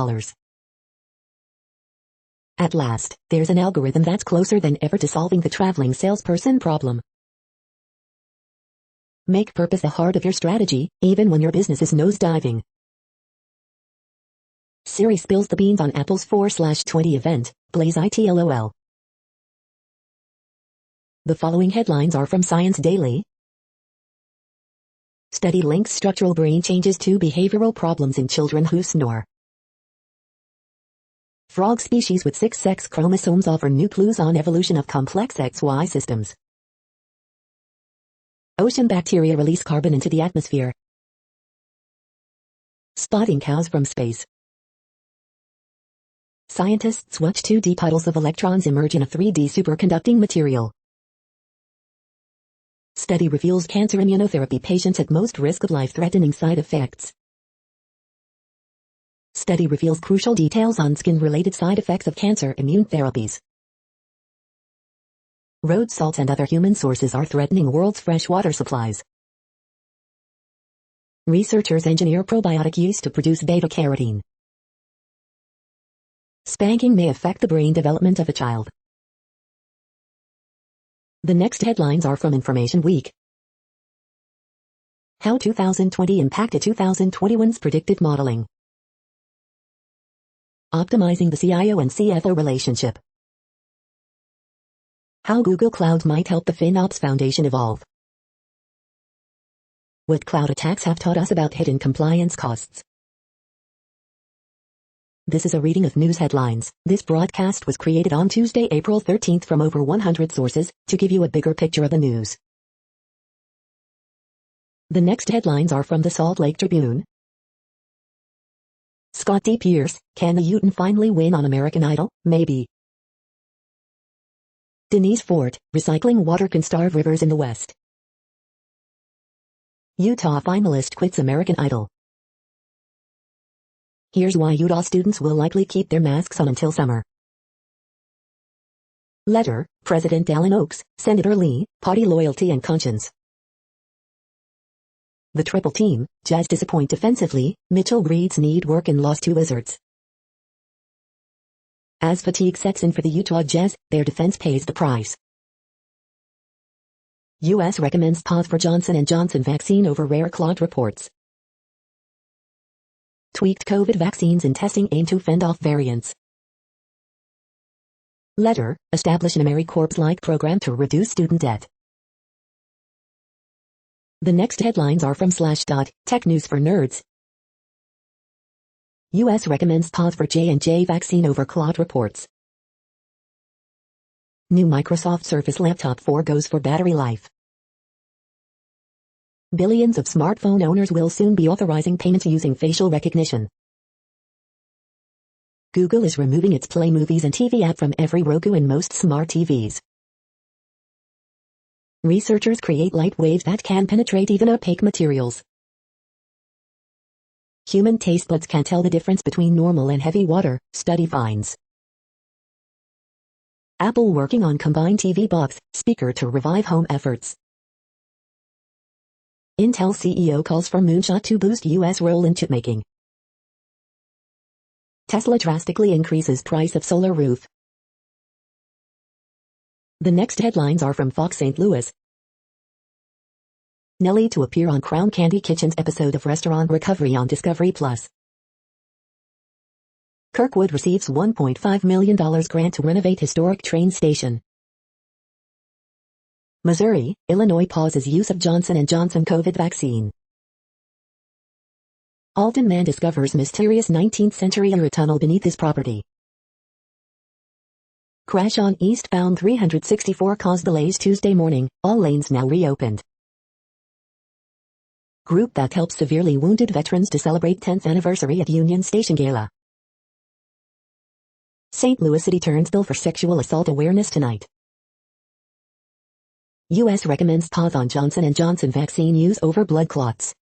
At last, there's an algorithm that's closer than ever to solving the traveling salesperson problem. Make purpose the heart of your strategy, even when your business is nosediving. Siri spills the beans on Apple's 4/20 event, Blaze IT LOL. The following headlines are from Science Daily. Study links structural brain changes to behavioral problems in children who snore. Frog species with 6 sex chromosomes offer new clues on evolution of complex XY systems. Ocean bacteria release carbon into the atmosphere. Spotting cows from space. Scientists watch 2D puddles of electrons emerge in a 3D superconducting material. Study reveals cancer immunotherapy patients at most risk of life-threatening side effects. Study reveals crucial details on skin-related side effects of cancer immune therapies. Road salt and other human sources are threatening world's freshwater supplies. Researchers engineer probiotic yeast to produce beta-carotene. Spanking may affect the brain development of a child. The next headlines are from Information Week. How 2020 impacted 2021's predictive modeling. Optimizing the CIO and CFO relationship. How Google Cloud might help the FinOps Foundation evolve. What cloud attacks have taught us about hidden compliance costs. This is a reading of news headlines. This broadcast was created on Tuesday, April 13th from over 100 sources, to give you a bigger picture of the news. The next headlines are from the Salt Lake Tribune. Scott D. Pierce, can the Uten finally win on American Idol? Maybe. Denise Fort, recycling water can starve rivers in the West. Utah finalist quits American Idol. Here's why Utah students will likely keep their masks on until summer. Letter, President Alan Oaks, Senator Lee, party loyalty and conscience. The triple team, Jazz disappoint defensively, Mitchell Reed's need work and loss to Wizards. As fatigue sets in for the Utah Jazz, their defense pays the price. U.S. recommends pause for Johnson & Johnson vaccine over rare clot reports. Tweaked COVID vaccines in testing aim to fend off variants. Letter, establish an AmeriCorps-like program to reduce student debt. The next headlines are from Slashdot, Tech News for Nerds. U.S. recommends pause for J&J vaccine over clot reports. New Microsoft Surface Laptop 4 goes for battery life. Billions of smartphone owners will soon be authorizing payments using facial recognition. Google is removing its Play Movies and TV app from every Roku and most smart TVs. Researchers create light waves that can penetrate even opaque materials. Human taste buds can tell the difference between normal and heavy water, study finds. Apple working on combined TV box, speaker to revive home efforts. Intel CEO calls for moonshot to boost U.S. role in chipmaking. Tesla drastically increases price of solar roof. The next headlines are from Fox St. Louis. Nelly to appear on Crown Candy Kitchen's episode of Restaurant Recovery on Discovery Plus. Kirkwood receives $1.5 million grant to renovate historic train station. Missouri, Illinois pauses use of Johnson & Johnson COVID vaccine. Alton man discovers mysterious 19th century era tunnel beneath his property. Crash on eastbound 364 caused delays Tuesday morning, all lanes now reopened. Group that helps severely wounded veterans to celebrate 10th anniversary at Union Station Gala. St. Louis City turns bill for sexual assault awareness tonight. U.S. recommends pause on Johnson & Johnson vaccine use over blood clots.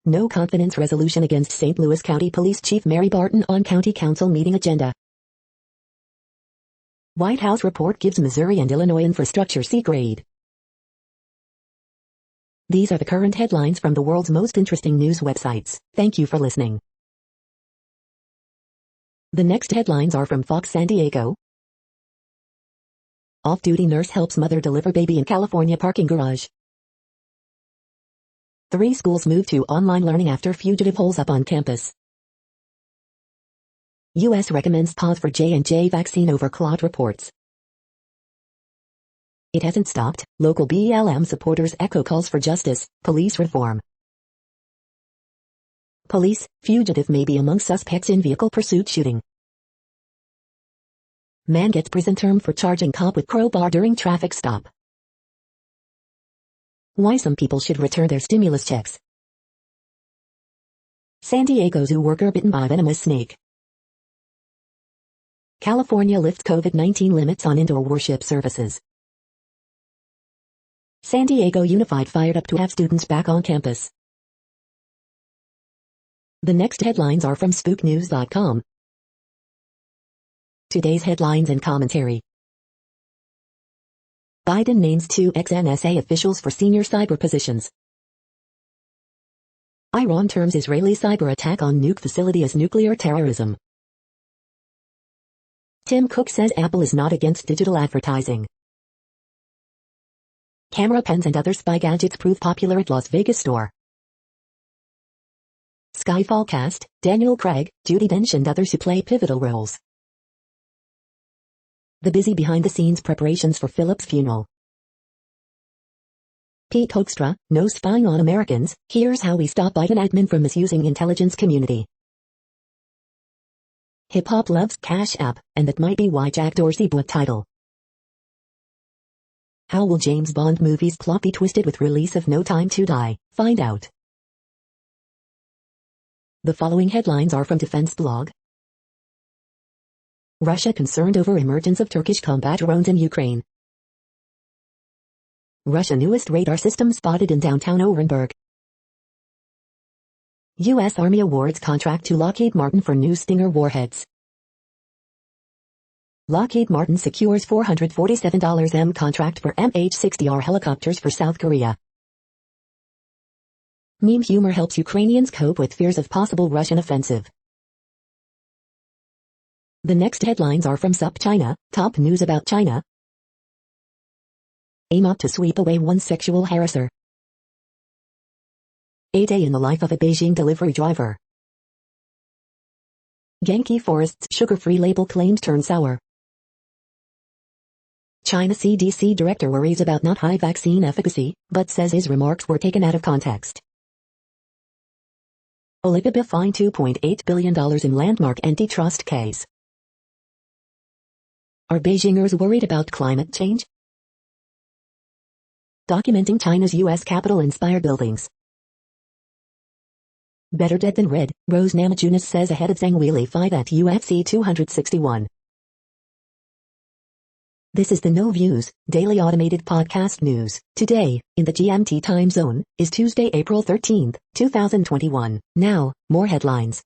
No confidence resolution against St. Louis County Police Chief Mary Barton on County Council meeting agenda. White House report gives Missouri and Illinois infrastructure C grade. These are the current headlines from the world's most interesting news websites. Thank you for listening. The next headlines are from Fox San Diego. Off-duty nurse helps mother deliver baby in California parking garage. 3 schools move to online learning after fugitive holes up on campus. U.S. recommends pause for J&J vaccine over clot reports. It hasn't stopped. Local BLM supporters echo calls for justice, police reform. Police, fugitive may be among suspects in vehicle pursuit shooting. Man gets prison term for charging cop with crowbar during traffic stop. Why some people should return their stimulus checks. San Diego zoo worker bitten by venomous snake. California lifts COVID-19 limits on indoor worship services. San Diego Unified fired up to have students back on campus. The next headlines are from spooknews.com. Today's headlines and commentary. Biden names 2 ex-NSA officials for senior cyber positions. Iran terms Israeli cyber attack on nuke facility as nuclear terrorism. Tim Cook says Apple is not against digital advertising. Camera pens and other spy gadgets prove popular at Las Vegas store. Skyfall cast, Daniel Craig, Judi Dench and others who play pivotal roles. The busy behind-the-scenes preparations for Philip's funeral. Pete Hoekstra, no spying on Americans, here's how we stop Biden admin from misusing intelligence community. Hip-hop loves Cash App, and that might be why Jack Dorsey book title. How will James Bond movie's plot be twisted with release of No Time to Die? Find out. The following headlines are from Defense Blog. Russia concerned over emergence of Turkish combat drones in Ukraine. Russia newest radar system spotted in downtown Orenburg. U.S. Army awards contract to Lockheed Martin for new Stinger warheads. Lockheed Martin secures $447 contract for MH-60R helicopters for South Korea. Meme humor helps Ukrainians cope with fears of possible Russian offensive. The next headlines are from SupChina, top news about China. Aim up to sweep away one sexual harasser. A day in the life of a Beijing delivery driver. Genki Forest's sugar-free label claims turn sour. China CDC director worries about not high vaccine efficacy, but says his remarks were taken out of context. Alibaba fined $2.8 billion in landmark antitrust case. Are Beijingers worried about climate change? Documenting China's U.S. Capitol-inspired buildings. Better dead than red, Rose Namajunas says ahead of Zhang Weili 5 at UFC 261. This is the No Views, daily automated podcast news. Today, in the GMT time zone, is Tuesday, April 13, 2021. Now, more headlines.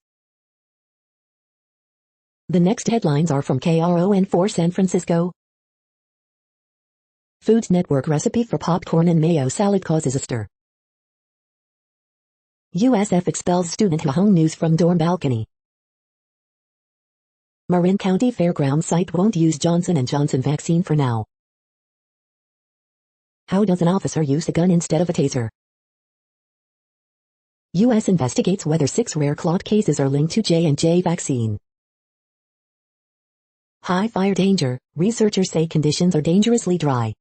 The next headlines are from KRON4 San Francisco. Food Network recipe for popcorn and mayo salad causes a stir. USF expels student who hung news from dorm balcony. Marin County Fairgrounds site won't use Johnson & Johnson vaccine for now. How does an officer use a gun instead of a taser? U.S. investigates whether 6 rare clot cases are linked to J&J vaccine. High fire danger, researchers say conditions are dangerously dry.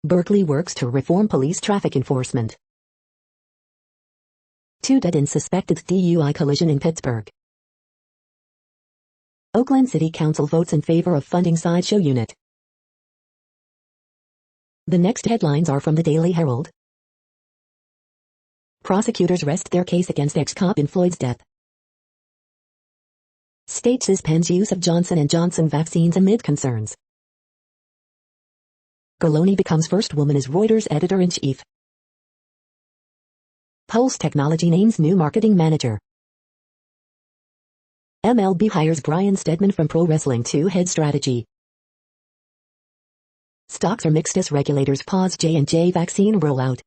Berkeley works to reform police traffic enforcement. 2 dead in suspected DUI collision in Pittsburgh. Oakland City Council votes in favor of funding sideshow unit. The next headlines are from the Daily Herald. Prosecutors rest their case against ex-cop in Floyd's death. State suspends use of Johnson & Johnson vaccines amid concerns. Galoni becomes first woman as Reuters editor-in-chief. Pulse Technology names new marketing manager. MLB hires Brian Stedman from Pro Wrestling to head strategy. Stocks are mixed as regulators pause J&J vaccine rollout.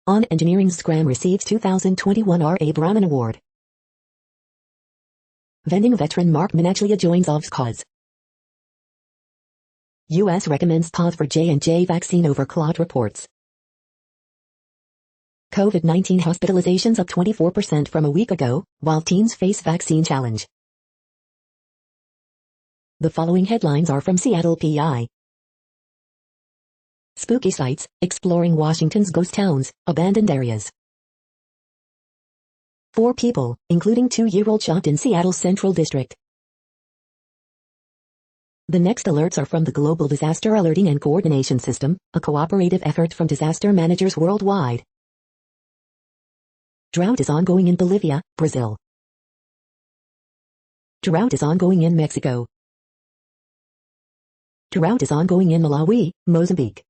On Engineering Scram receives 2021 R.A. Brahman Award. Vending veteran Mark Minachlia joins OV's cause. U.S. recommends pause for J&J vaccine over clot reports. COVID-19 hospitalizations up 24% from a week ago, while teens face vaccine challenge. The following headlines are from Seattle PI. Spooky sites, exploring Washington's ghost towns, abandoned areas. 4 people, including 2-year-old shot in Seattle's Central District. The next alerts are from the Global Disaster Alerting and Coordination System, a cooperative effort from disaster managers worldwide. Drought is ongoing in Bolivia, Brazil. Drought is ongoing in Mexico. Drought is ongoing in Malawi, Mozambique.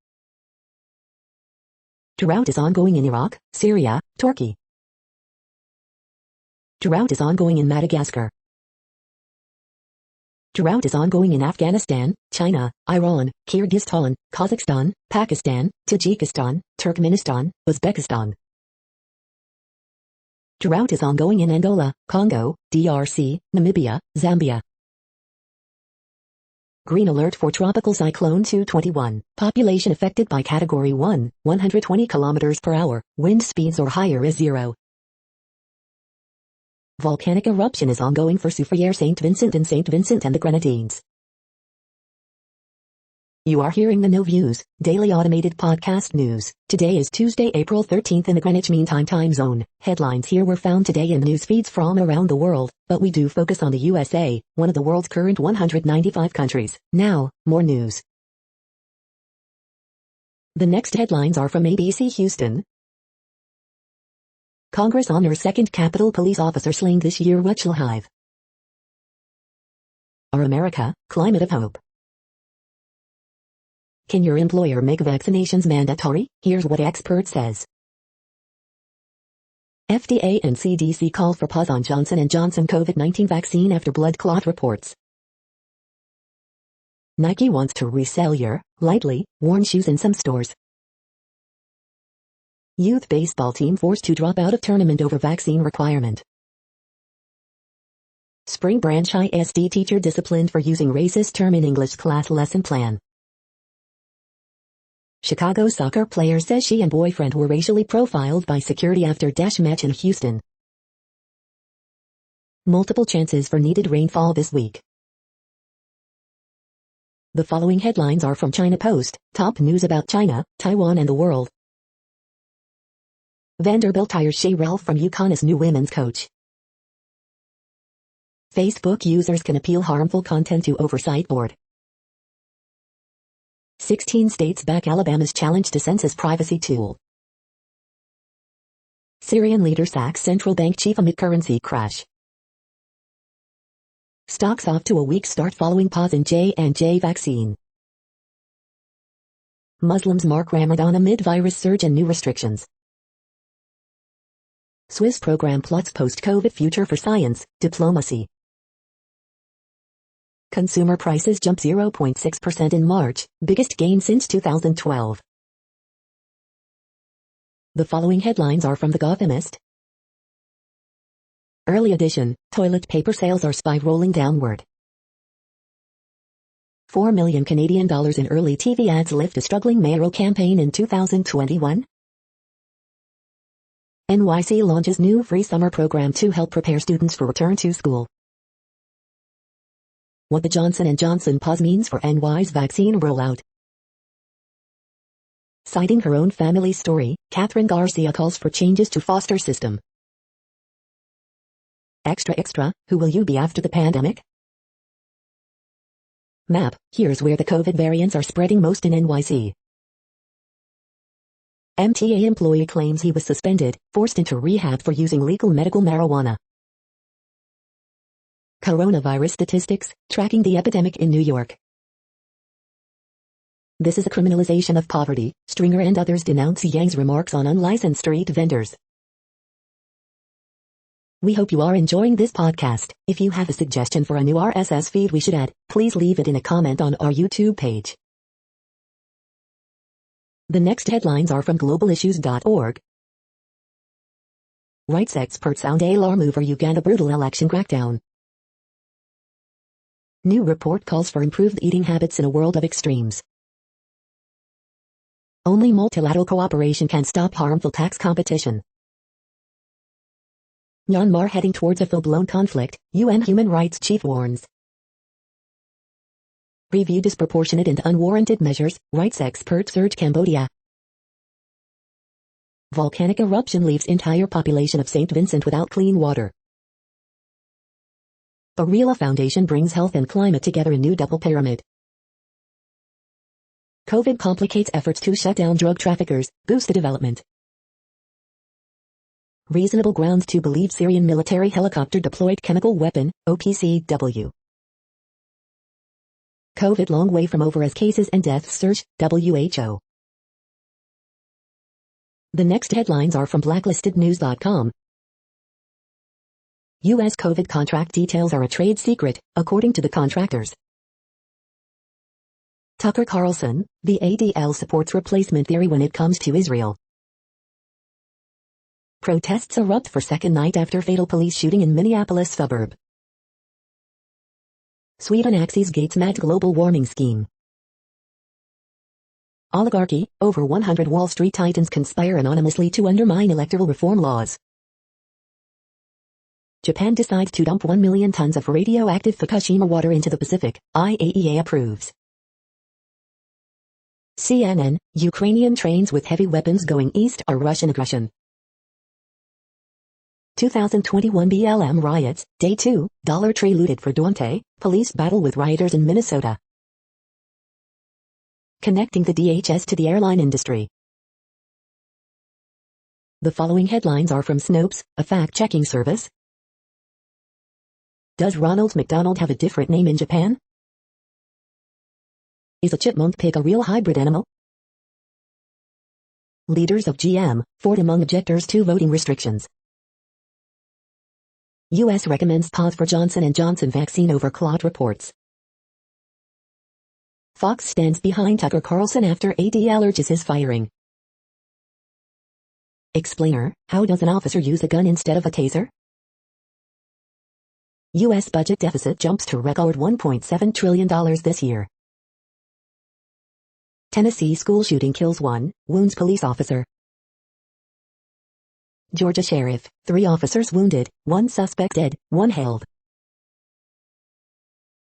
Drought is ongoing in Iraq, Syria, Turkey. Drought is ongoing in Madagascar. Drought is ongoing in Afghanistan, China, Iran, Kyrgyzstan, Kazakhstan, Pakistan, Tajikistan, Turkmenistan, Uzbekistan. Drought is ongoing in Angola, Congo, DRC, Namibia, Zambia. Green alert for Tropical Cyclone 221. Population affected by Category 1, 120 km per hour, wind speeds or higher is 0. Volcanic eruption is ongoing for Soufriere St. Vincent and St. Vincent and the Grenadines. You are hearing the No Views, daily automated podcast news. Today is Tuesday, April 13th in the Greenwich Mean Time zone. Headlines here were found today in news feeds from around the world, but we do focus on the USA, one of the world's current 195 countries. Now, more news. The next headlines are from ABC Houston. Congress honors second Capitol Police officer slain this year. Hive. Our America, climate of hope. Can your employer make vaccinations mandatory? Here's what expert says. FDA and CDC call for pause on Johnson & Johnson COVID-19 vaccine after blood clot reports. Nike wants to resell your lightly worn shoes in some stores. Youth baseball team forced to drop out of tournament over vaccine requirement. Spring Branch ISD teacher disciplined for using racist term in English class lesson plan. Chicago soccer player says she and boyfriend were racially profiled by security after dash match in Houston. Multiple chances for needed rainfall this week. The following headlines are from China Post, top news about China, Taiwan and the world. Vanderbilt hires Shea Ralph from UConn as new women's coach. Facebook users can appeal harmful content to Oversight Board. 16 states back Alabama's challenge to census privacy tool. Syrian leader sacks central bank chief amid currency crash. Stocks off to a weak start following pause in J&J vaccine. Muslims mark Ramadan amid virus surge and new restrictions. Swiss program plots post-COVID future for science, diplomacy. Consumer prices jump 0.6% in March, biggest gain since 2012. The following headlines are from The Gothamist. Early edition, toilet paper sales are spiraling downward. 4 million Canadian dollars in early TV ads lift a struggling mayoral campaign in 2021. NYC launches new free summer program to help prepare students for return to school. What the Johnson & Johnson pause means for NY's vaccine rollout. Citing her own family story, Catherine Garcia calls for changes to foster system. Extra extra, who will you be after the pandemic? Map, here's where the COVID variants are spreading most in NYC. MTA employee claims he was suspended, forced into rehab for using legal medical marijuana. Coronavirus statistics, tracking the epidemic in New York. This is a criminalization of poverty. Stringer and others denounce Yang's remarks on unlicensed street vendors. We hope you are enjoying this podcast. If you have a suggestion for a new RSS feed we should add, please leave it in a comment on our YouTube page. The next headlines are from globalissues.org. Rights experts sound alarm over Uganda brutal election crackdown. New report calls for improved eating habits in a world of extremes. Only multilateral cooperation can stop harmful tax competition. Myanmar heading towards a full-blown conflict, UN human rights chief warns. Review disproportionate and unwarranted measures, rights experts urge Cambodia. Volcanic eruption leaves entire population of St. Vincent without clean water. Barilla Foundation brings health and climate together in new double pyramid. COVID complicates efforts to shut down drug traffickers, boost the development. Reasonable grounds to believe Syrian military helicopter deployed chemical weapon, OPCW. COVID long way from over as cases and deaths surge, WHO. The next headlines are from blacklistednews.com. U.S. COVID contract details are a trade secret, according to the contractors. Tucker Carlson, the ADL supports replacement theory when it comes to Israel. Protests erupt for second night after fatal police shooting in Minneapolis suburb. Sweden axes Gates' mad global warming scheme. Oligarchy, over 100 Wall Street titans conspire anonymously to undermine electoral reform laws. Japan decides to dump 1 million tons of radioactive Fukushima water into the Pacific, IAEA approves. CNN, Ukrainian trains with heavy weapons going east are Russian aggression. 2021 BLM riots, Day 2, Dollar Tree looted for Dante, police battle with rioters in Minnesota. Connecting the DHS to the airline industry. The following headlines are from Snopes, a fact-checking service. Does Ronald McDonald have a different name in Japan? Is a chipmunk pig a real hybrid animal? Leaders of GM, Ford among objectors to voting restrictions. U.S. recommends pause for Johnson & Johnson vaccine over clot reports. Fox stands behind Tucker Carlson after ADL urges his firing. Explainer, how does an officer use a gun instead of a taser? U.S. budget deficit jumps to record $1.7 trillion this year. Tennessee school shooting kills 1, wounds police officer. Georgia sheriff, 3 officers wounded, 1 suspect dead, 1 held.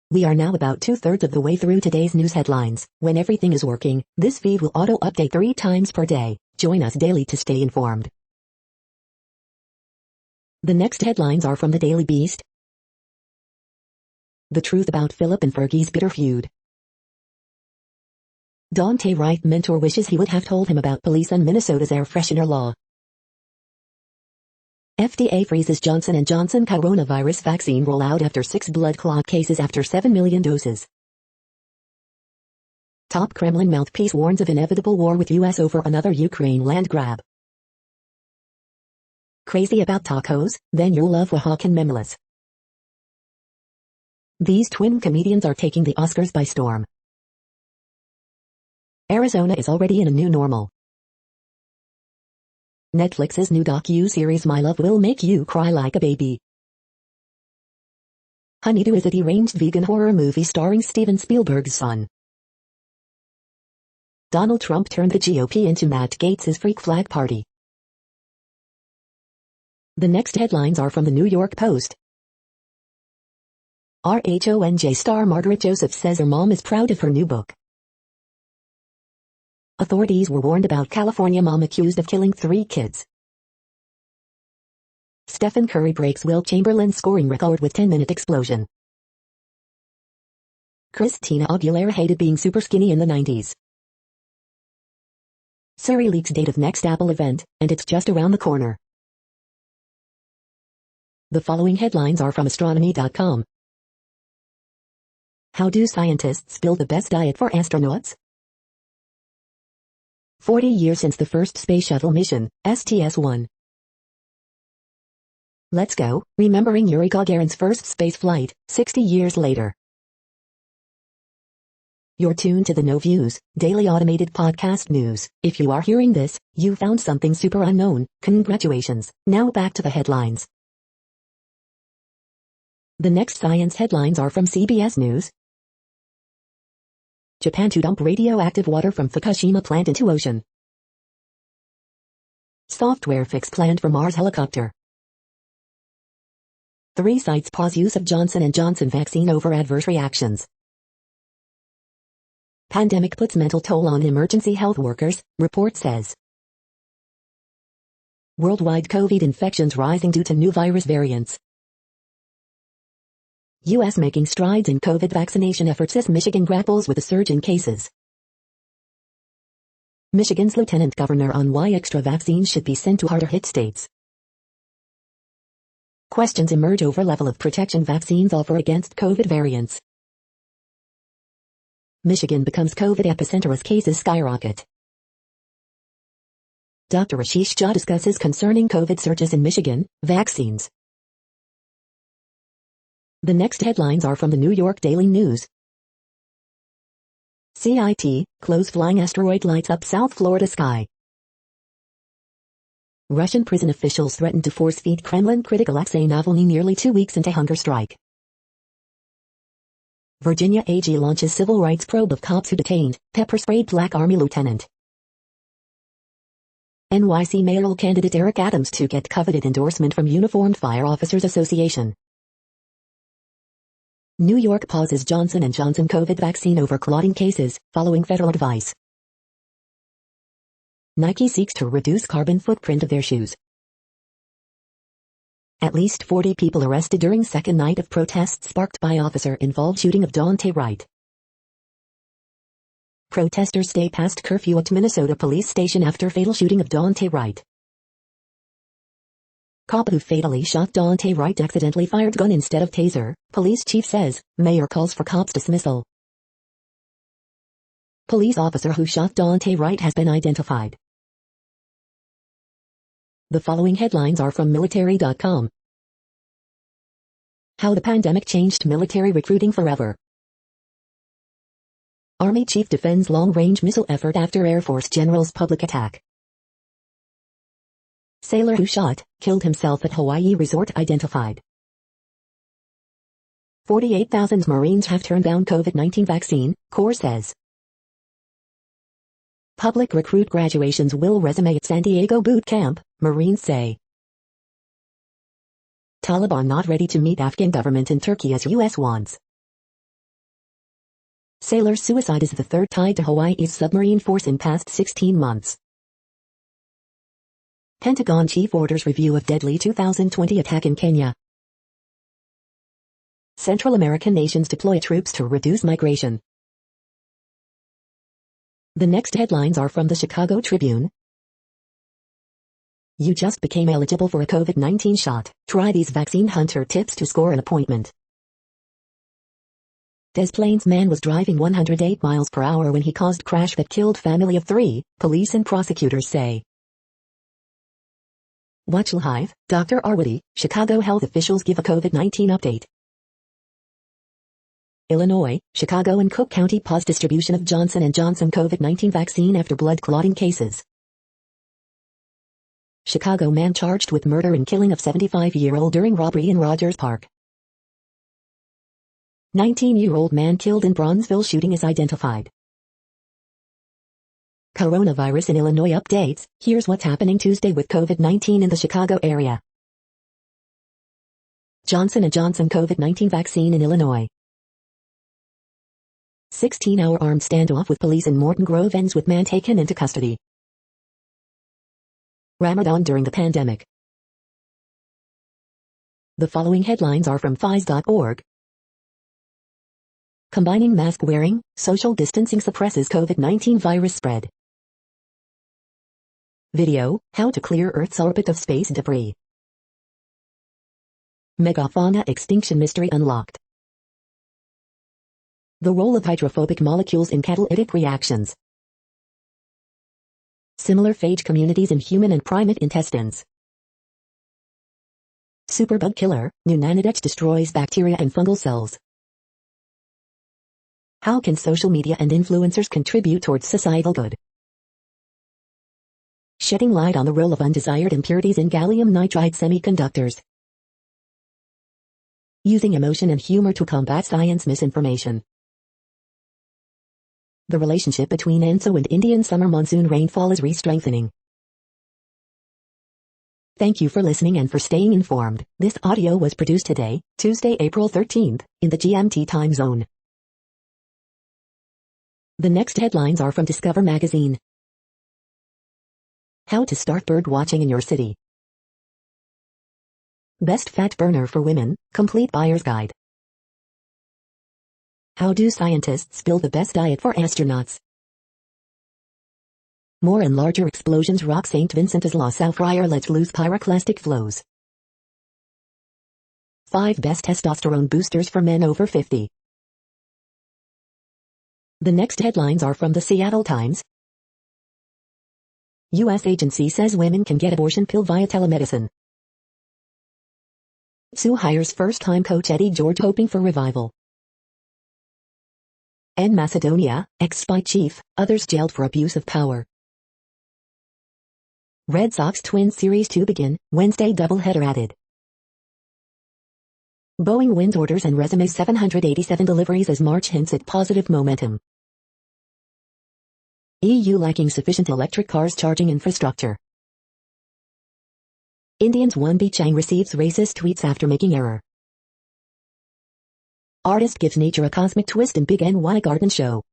We are now about 2/3 of the way through today's news headlines. When everything is working, this feed will auto-update 3 times per day. Join us daily to stay informed. The next headlines are from the Daily Beast. The truth about Philip and Fergie's bitter feud. Dante Wright mentor wishes he would have told him about police and Minnesota's air freshener law. FDA freezes Johnson & Johnson coronavirus vaccine rollout after 6 blood clot cases after 7 million doses. Top Kremlin mouthpiece warns of inevitable war with U.S. over another Ukraine land grab. Crazy about tacos? Then you'll love Oaxacan memelas. These twin comedians are taking the Oscars by storm. Arizona is already in a new normal. Netflix's new docu-series My Love Will Make You Cry Like a Baby. Honeydew is a deranged vegan horror movie starring Steven Spielberg's son. Donald Trump turned the GOP into Matt Gaetz's freak flag party. The next headlines are from the New York Post. RHONJ star Margaret Joseph says her mom is proud of her new book. Authorities were warned about California mom accused of killing 3 kids. Stephen Curry breaks Wilt Chamberlain's scoring record with 10-minute explosion. Christina Aguilera hated being super skinny in the 90s. Surrey leaks date of next Apple event, and it's just around the corner. The following headlines are from astronomy.com. How do scientists build the best diet for astronauts? 40 years since the first space shuttle mission, STS-1. Let's go, remembering Yuri Gagarin's first space flight, 60 years later. You're tuned to the No Views, daily automated podcast news. If you are hearing this, you found something super unknown. Congratulations. Now back to the headlines. The next science headlines are from CBS News. Japan to dump radioactive water from Fukushima plant into ocean. Software fix planned for Mars helicopter. 3 sites pause use of Johnson & Johnson vaccine over adverse reactions. Pandemic puts mental toll on emergency health workers, report says. Worldwide COVID infections rising due to new virus variants. U.S. making strides in COVID vaccination efforts as Michigan grapples with a surge in cases. Michigan's lieutenant governor on why extra vaccines should be sent to harder-hit states. Questions emerge over level of protection vaccines offer against COVID variants. Michigan becomes COVID epicenter as cases skyrocket. Dr. Ashish Jha discusses concerning COVID surges in Michigan, vaccines. The next headlines are from the New York Daily News. CIT, close flying asteroid lights up South Florida sky. Russian prison officials threaten to force-feed Kremlin critic Alexei Navalny nearly 2 weeks into hunger strike. Virginia AG launches civil rights probe of cops who detained, pepper-sprayed Black Army lieutenant. NYC mayoral candidate Eric Adams to get coveted endorsement from Uniformed Fire Officers Association. New York pauses Johnson & Johnson COVID vaccine over clotting cases, following federal advice. Nike seeks to reduce carbon footprint of their shoes. At least 40 people arrested during second night of protests sparked by officer-involved shooting of Daunte Wright. Protesters stay past curfew at Minnesota police station after fatal shooting of Daunte Wright. Cop who fatally shot Daunte Wright accidentally fired gun instead of taser, police chief says. Mayor calls for cops dismissal. Police officer who shot Daunte Wright has been identified. The following headlines are from military.com. How the pandemic changed military recruiting forever. Army chief defends long-range missile effort after Air Force general's public attack. Sailor who shot, killed himself at Hawaii resort identified. 48,000 Marines have turned down COVID-19 vaccine, Corps says. Public recruit graduations will resume at San Diego boot camp, Marines say. Taliban not ready to meet Afghan government in Turkey as U.S. wants. Sailor suicide is the 3rd tied to Hawaii's submarine force in past 16 months. Pentagon chief orders review of deadly 2020 attack in Kenya. Central American nations deploy troops to reduce migration. The next headlines are from the Chicago Tribune. You just became eligible for a COVID-19 shot. Try these vaccine hunter tips to score an appointment. Des Plaines man was driving 108 miles per hour when he caused crash that killed family of 3, police and prosecutors say. Watch live, Dr. Arwady, Chicago health officials give a COVID-19 update. Illinois, Chicago and Cook County pause distribution of Johnson & Johnson COVID-19 vaccine after blood clotting cases. Chicago man charged with murder and killing of 75-year-old during robbery in Rogers Park. 19-year-old man killed in Bronzeville shooting is identified. Coronavirus in Illinois updates. Here's what's happening Tuesday with COVID-19 in the Chicago area. Johnson & Johnson COVID-19 vaccine in Illinois. 16-hour armed standoff with police in Morton Grove ends with man taken into custody. Ramadan during the pandemic. The following headlines are from Phys.org. Combining mask wearing, social distancing suppresses COVID-19 virus spread. Video, how to clear Earth's orbit of space debris. Megafauna extinction mystery unlocked. The role of hydrophobic molecules in catalytic reactions. Similar phage communities in human and primate intestines. Superbug killer, new nanodex destroys bacteria and fungal cells. How can social media and influencers contribute towards societal good? Shedding light on the role of undesired impurities in gallium nitride semiconductors. Using emotion and humor to combat science misinformation. The relationship between ENSO and Indian summer monsoon rainfall is re-strengthening. Thank you for listening and for staying informed. This audio was produced today, Tuesday, April 13th, in the GMT time zone. The next headlines are from Discover magazine. How to start bird watching in your city. Best fat burner for women, complete buyer's guide. How do scientists build the best diet for astronauts? More and larger explosions rock St. Vincent as La Soufriere lets loose pyroclastic flows. 5 best testosterone boosters for men over 50. The next headlines are from the Seattle Times. U.S. agency says women can get abortion pill via telemedicine. Sioux hires first-time coach Eddie George hoping for revival. And Macedonia, ex-spy chief, others jailed for abuse of power. Red Sox Twins Series 2 begin, Wednesday doubleheader added. Boeing wins orders and resume 787 deliveries as March hints at positive momentum. EU lacking sufficient electric cars charging infrastructure. Indians 1B Chang receives racist tweets after making error. Artist gives nature a cosmic twist in Big NY Garden Show.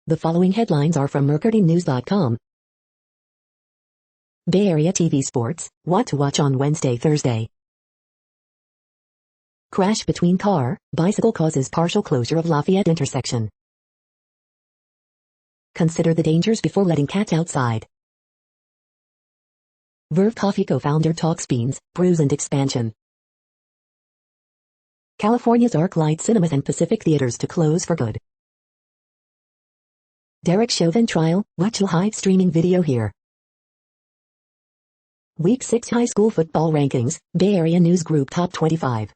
The following headlines are from MercuryNews.com. Bay Area TV sports, what to watch on Wednesday, Thursday. Crash between car, bicycle causes partial closure of Lafayette intersection. Consider the dangers before letting cats outside. Verve Coffee co-founder talks beans, brews and expansion. California's ArcLight Cinemas and Pacific Theaters to close for good. Derek Chauvin trial, watch live streaming video here. Week 6 high school football rankings, Bay Area News Group Top 25.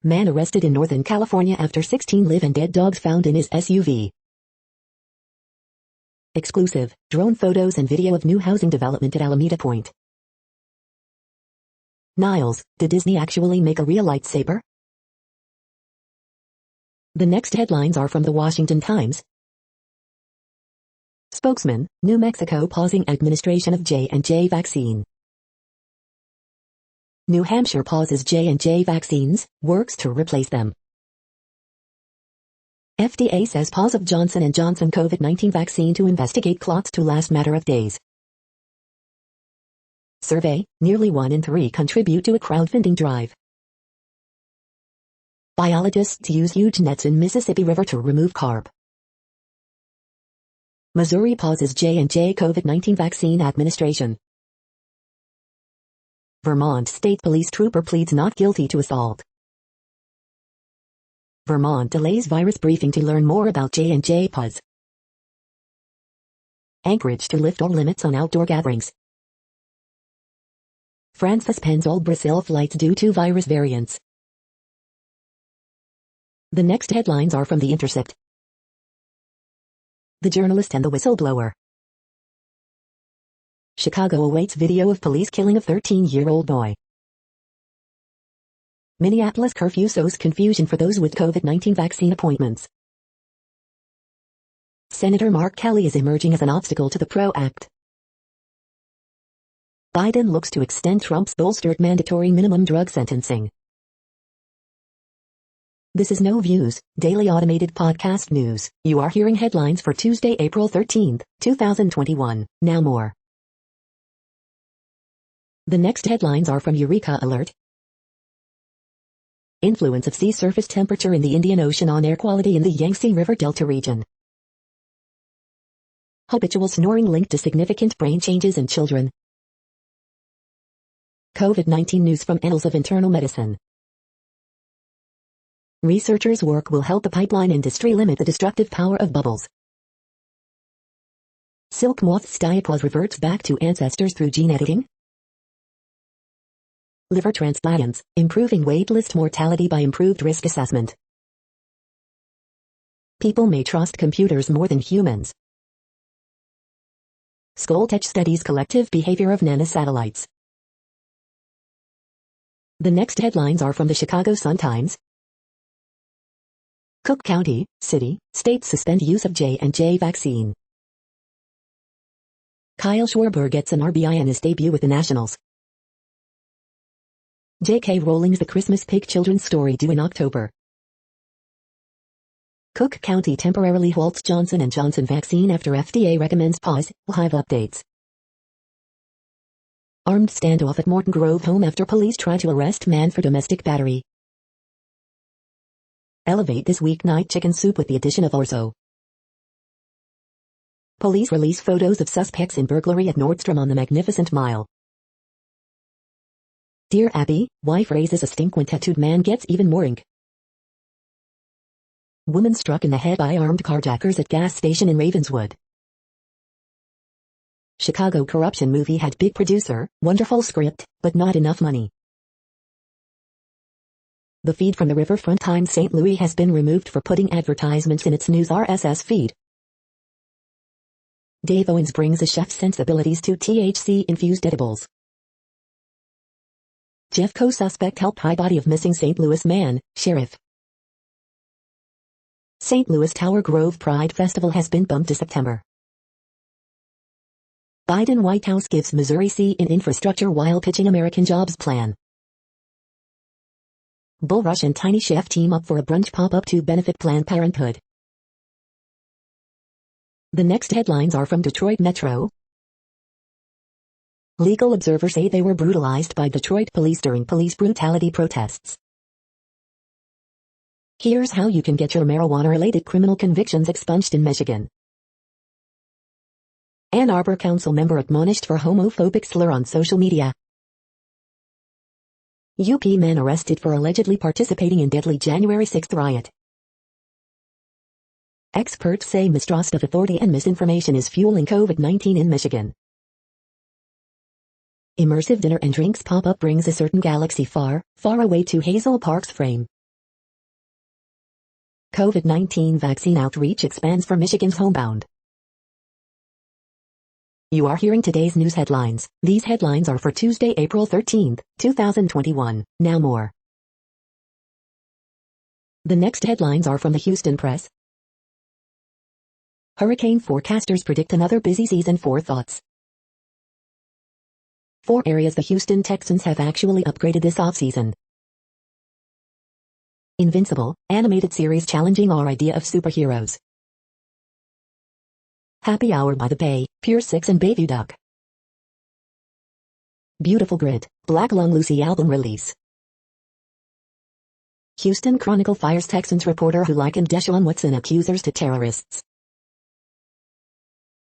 Man arrested in Northern California after 16 live and dead dogs found in his SUV. Exclusive, drone photos and video of new housing development at Alameda Point. Niles, did Disney actually make a real lightsaber? The next headlines are from the Washington Times. Spokesman, New Mexico pausing administration of J&J vaccine. New Hampshire pauses J&J vaccines, works to replace them. FDA says pause of Johnson & Johnson COVID-19 vaccine to investigate clots to last matter of days. Survey, nearly 1 in 3 contribute to a crowdfunding drive. Biologists use huge nets in Mississippi River to remove carp. Missouri pauses J&J COVID-19 vaccine administration. Vermont State Police trooper pleads not guilty to assault. Vermont delays virus briefing to learn more about J&J PUZ. Anchorage to lift all limits on outdoor gatherings. France suspends all Brazil flights due to virus variants. The next headlines are from The Intercept. The journalist and the whistleblower. Chicago awaits video of police killing a 13-year-old boy. Minneapolis curfew sows confusion for those with COVID-19 vaccine appointments. Senator Mark Kelly is emerging as an obstacle to the PRO Act. Biden looks to extend Trump's bolstered mandatory minimum drug sentencing. This is No Views, daily automated podcast news. You are hearing headlines for Tuesday, April 13th, 2021. Now more. The next headlines are from Eureka Alert. Influence of sea surface temperature in the Indian Ocean on air quality in the Yangtze River Delta region. Habitual snoring linked to significant brain changes in children. COVID-19 news from Annals of Internal Medicine. Researchers' work will help the pipeline industry limit the destructive power of bubbles. Silk moth's diapause reverts back to ancestors through gene editing. Liver transplants, improving waitlist mortality by improved risk assessment. People may trust computers more than humans. Skolltech studies collective behavior of nanosatellites. The next headlines are from the Chicago Sun-Times. Cook County, city, states suspend use of J&J vaccine. Kyle Schwarber gets an RBI in his debut with the Nationals. J.K. Rowling's The Christmas Pig children's story due in October. Cook County temporarily halts Johnson & Johnson vaccine after FDA recommends pause. Live updates. Armed standoff at Morton Grove home after police try to arrest man for domestic battery. Elevate this weeknight chicken soup with the addition of orzo. Police release photos of suspects in burglary at Nordstrom on the Magnificent Mile. Dear Abby, wife raises a stink when tattooed man gets even more ink. Woman struck in the head by armed carjackers at gas station in Ravenswood. Chicago corruption movie had big producer, wonderful script, but not enough money. The feed from the Riverfront Times St. Louis has been removed for putting advertisements in its news RSS feed. Dave Owens brings a chef's sensibilities to THC-infused edibles. Jeff co-suspect helped hide body of missing St. Louis man, sheriff. St. Louis Tower Grove Pride Festival has been bumped to September. Biden White House gives Missouri C in infrastructure while pitching American jobs plan. Bull Rush and Tiny Chef team up for a brunch pop-up to benefit Planned Parenthood. The next headlines are from Detroit Metro. Legal observers say they were brutalized by Detroit police during police brutality protests. Here's how you can get your marijuana-related criminal convictions expunged in Michigan. Ann Arbor Council member admonished for homophobic slur on social media. UP man arrested for allegedly participating in deadly January 6th riot. Experts say mistrust of authority and misinformation is fueling COVID-19 in Michigan. Immersive dinner and drinks pop-up brings a certain galaxy far, far away to Hazel Park's frame. COVID-19 vaccine outreach expands for Michigan's homebound. You are hearing today's news headlines. These headlines are for Tuesday, April 13th, 2021. Now more. The next headlines are from the Houston Press. Hurricane forecasters predict another busy season for thoughts. 4 areas the Houston Texans have actually upgraded this offseason. Invincible, animated series challenging our idea of superheroes. Happy Hour by the Bay, Pier 6 and Bayview Duck. Beautiful Grid, Black Lung Lucy album release. Houston Chronicle fires Texans reporter who likened Deshaun Watson accusers to terrorists.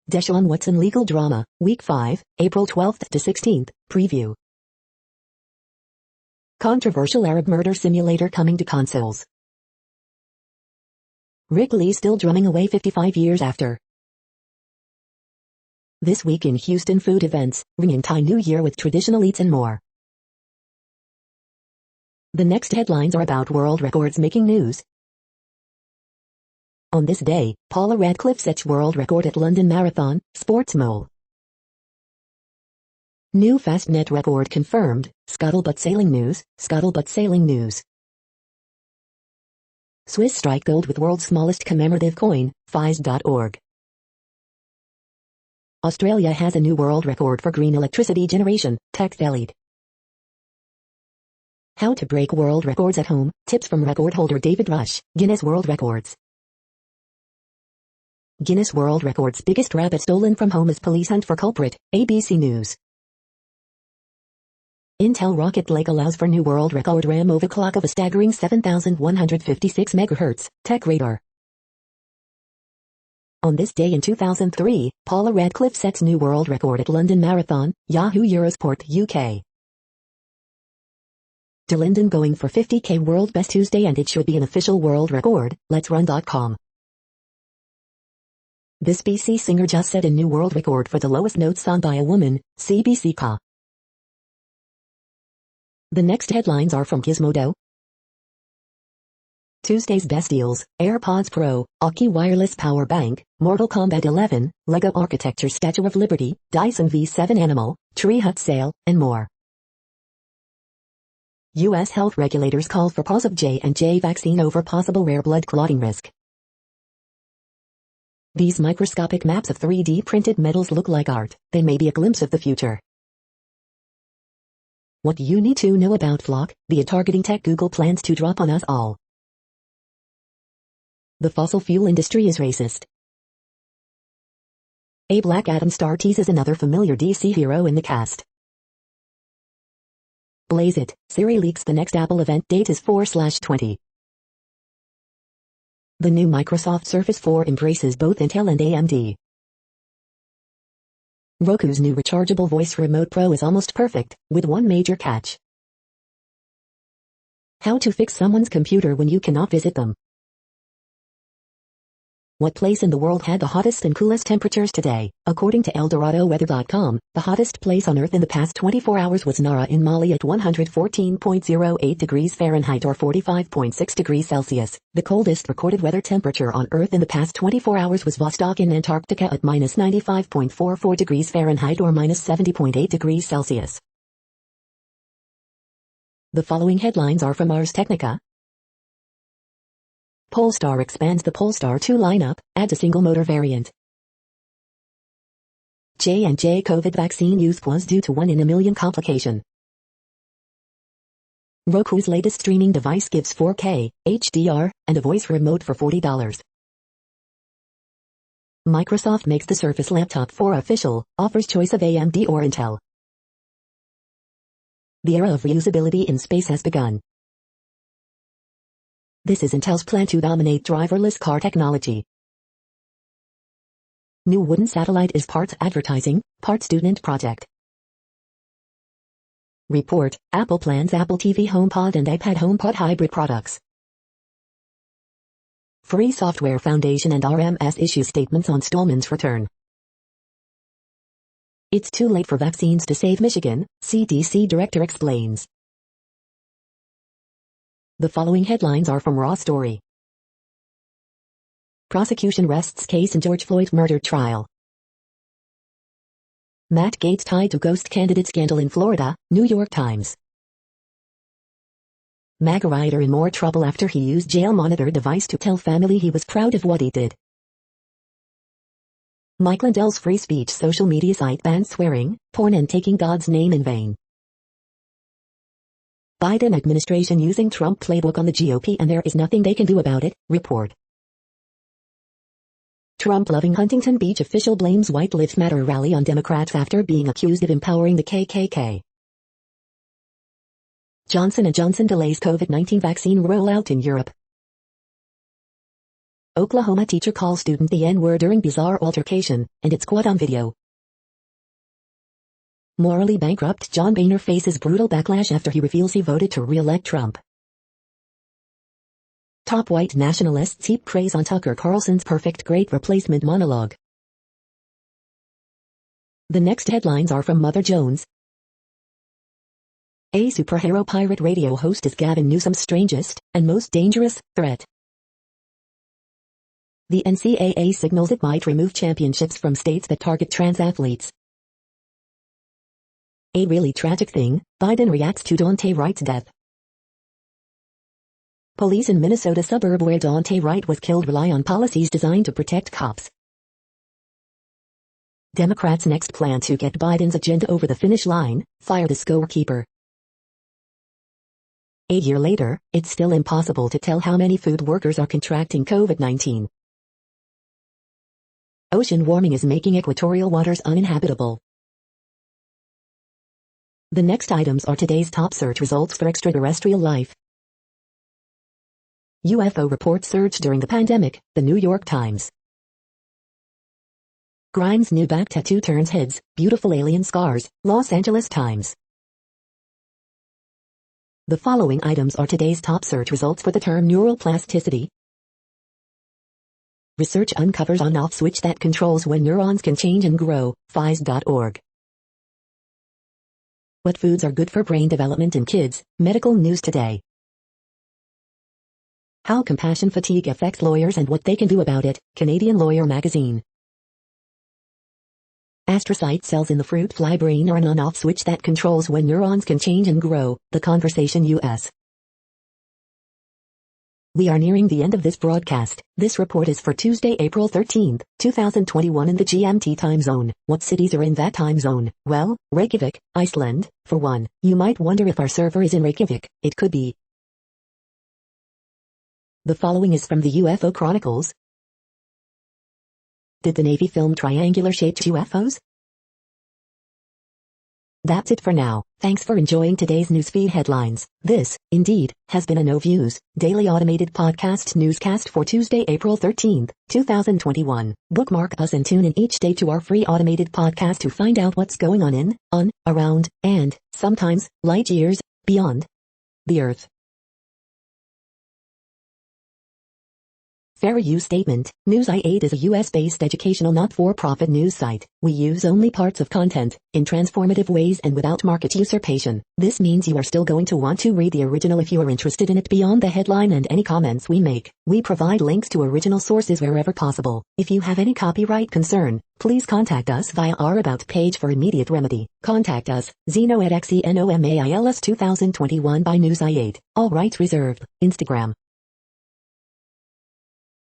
Deshaun Watson legal drama, Week 5, April 12th to 16th, preview. Controversial Arab murder simulator coming to consoles. Rick Lee still drumming away 55 years after. This week in Houston food events, ringing Thai New Year with traditional eats and more. The next headlines are about world records making news. On this day, Paula Radcliffe sets world record at London Marathon, Sports Mole. New Fastnet record confirmed, Scuttlebutt Sailing News, Scuttlebutt Sailing News. Swiss strike gold with world's smallest commemorative coin, FIS.org. Australia has a new world record for green electricity generation, Tech Valid. How to break world records at home, tips from record holder David Rush, Guinness World Records. Guinness World Records biggest rabbit stolen from home as police hunt for culprit, ABC News. Intel Rocket Lake allows for new world record RAM overclock of a staggering 7,156 MHz, Tech Radar. On this day in 2003, Paula Radcliffe sets new world record at London Marathon, Yahoo Eurosport UK. De Linden going for 50k world best Tuesday and it should be an official world record, letsrun.com. This BC singer just set a new world record for the lowest note sung by a woman, CBC Ka. The next headlines are from Gizmodo. Tuesday's best deals, AirPods Pro, Aki Wireless Power Bank, Mortal Kombat 11, Lego Architecture Statue of Liberty, Dyson V7 Animal, Tree Hut Sale, and more. U.S. health regulators call for pause of J&J vaccine over possible rare blood clotting risk. These microscopic maps of 3D printed metals look like art. They may be a glimpse of the future. What you need to know about Flock, the targeting tech Google plans to drop on us all. The fossil fuel industry is racist. A Black Adam star teases another familiar DC hero in the cast. Blaze it, Siri leaks the next Apple event date is 4/20. The new Microsoft Surface 4 embraces both Intel and AMD. Roku's new rechargeable voice remote Pro is almost perfect, with one major catch. How to fix someone's computer when you cannot visit them. What place in the world had the hottest and coolest temperatures today? According to ElDoradoWeather.com, the hottest place on Earth in the past 24 hours was Nara in Mali at 114.08 degrees Fahrenheit or 45.6 degrees Celsius. The coldest recorded weather temperature on Earth in the past 24 hours was Vostok in Antarctica at minus 95.44 degrees Fahrenheit or minus 70.8 degrees Celsius. The following headlines are from Ars Technica. Polestar expands the Polestar 2 lineup, adds a single-motor variant. J&J COVID vaccine use was due to 1 in a million complication. Roku's latest streaming device gives 4K, HDR, and a voice remote for $40. Microsoft makes the Surface Laptop 4 official, offers choice of AMD or Intel. The era of reusability in space has begun. This is Intel's plan to dominate driverless car technology. New wooden satellite is part advertising, part student project. Report, Apple plans Apple TV HomePod and iPad HomePod hybrid products. Free Software Foundation and RMS issue statements on Stallman's return. It's too late for vaccines to save Michigan, CDC director explains. The following headlines are from Raw Story. Prosecution rests case in George Floyd murder trial. Matt Gaetz tied to ghost candidate scandal in Florida, New York Times. MAGA writer in more trouble after he used jail monitor device to tell family he was proud of what he did. Mike Lindell's free speech social media site bans swearing, porn and taking God's name in vain. Biden administration using Trump playbook on the GOP and there is nothing they can do about it, report. Trump-loving Huntington Beach official blames White Lives Matter rally on Democrats after being accused of empowering the KKK. Johnson & Johnson delays COVID-19 vaccine rollout in Europe. Oklahoma teacher calls student the N-word during bizarre altercation, and it's caught on video. Morally bankrupt John Boehner faces brutal backlash after he reveals he voted to re-elect Trump. Top white nationalists heap praise on Tucker Carlson's perfect great replacement monologue. The next headlines are from Mother Jones. A superhero pirate radio host is Gavin Newsom's strangest and most dangerous threat. The NCAA signals it might remove championships from states that target trans athletes. A really tragic thing, Biden reacts to Daunte Wright's death. Police in Minnesota suburb where Daunte Wright was killed rely on policies designed to protect cops. Democrats' next plan to get Biden's agenda over the finish line, fire the scorekeeper. A year later, it's still impossible to tell how many food workers are contracting COVID-19. Ocean warming is making equatorial waters uninhabitable. The next items are today's top search results for extraterrestrial life. UFO reports surged during the pandemic, The New York Times. Grimes' new back tattoo turns heads, beautiful alien scars, Los Angeles Times. The following items are today's top search results for the term neural plasticity. Research uncovers on-off switch that controls when neurons can change and grow, phys.org. What foods are good for brain development in kids, Medical News Today. How compassion fatigue affects lawyers and what they can do about it, Canadian Lawyer Magazine. Astrocyte cells in the fruit fly brain are an on-off switch that controls when neurons can change and grow, The Conversation US. We are nearing the end of this broadcast. This report is for Tuesday, April 13, 2021 in the GMT time zone. What cities are in that time zone? Well, Reykjavik, Iceland, for one. You might wonder if our server is in Reykjavik. It could be. The following is from the UFO Chronicles. Did the Navy film triangular-shaped UFOs? That's it for now. Thanks for enjoying today's newsfeed headlines. This, indeed, has been a No Views, daily automated podcast newscast for Tuesday, April 13, 2021. Bookmark us and tune in each day to our free automated podcast to find out what's going on, around, and, sometimes, light years, beyond the Earth. Fair use statement. News i8 is a US-based educational not-for-profit news site. We use only parts of content, in transformative ways and without market usurpation. This means you are still going to want to read the original if you are interested in it beyond the headline and any comments we make. We provide links to original sources wherever possible. If you have any copyright concern, please contact us via our About page for immediate remedy. Contact us, Zeno at XENOMAILS 2021 by News i8. All rights reserved. Instagram,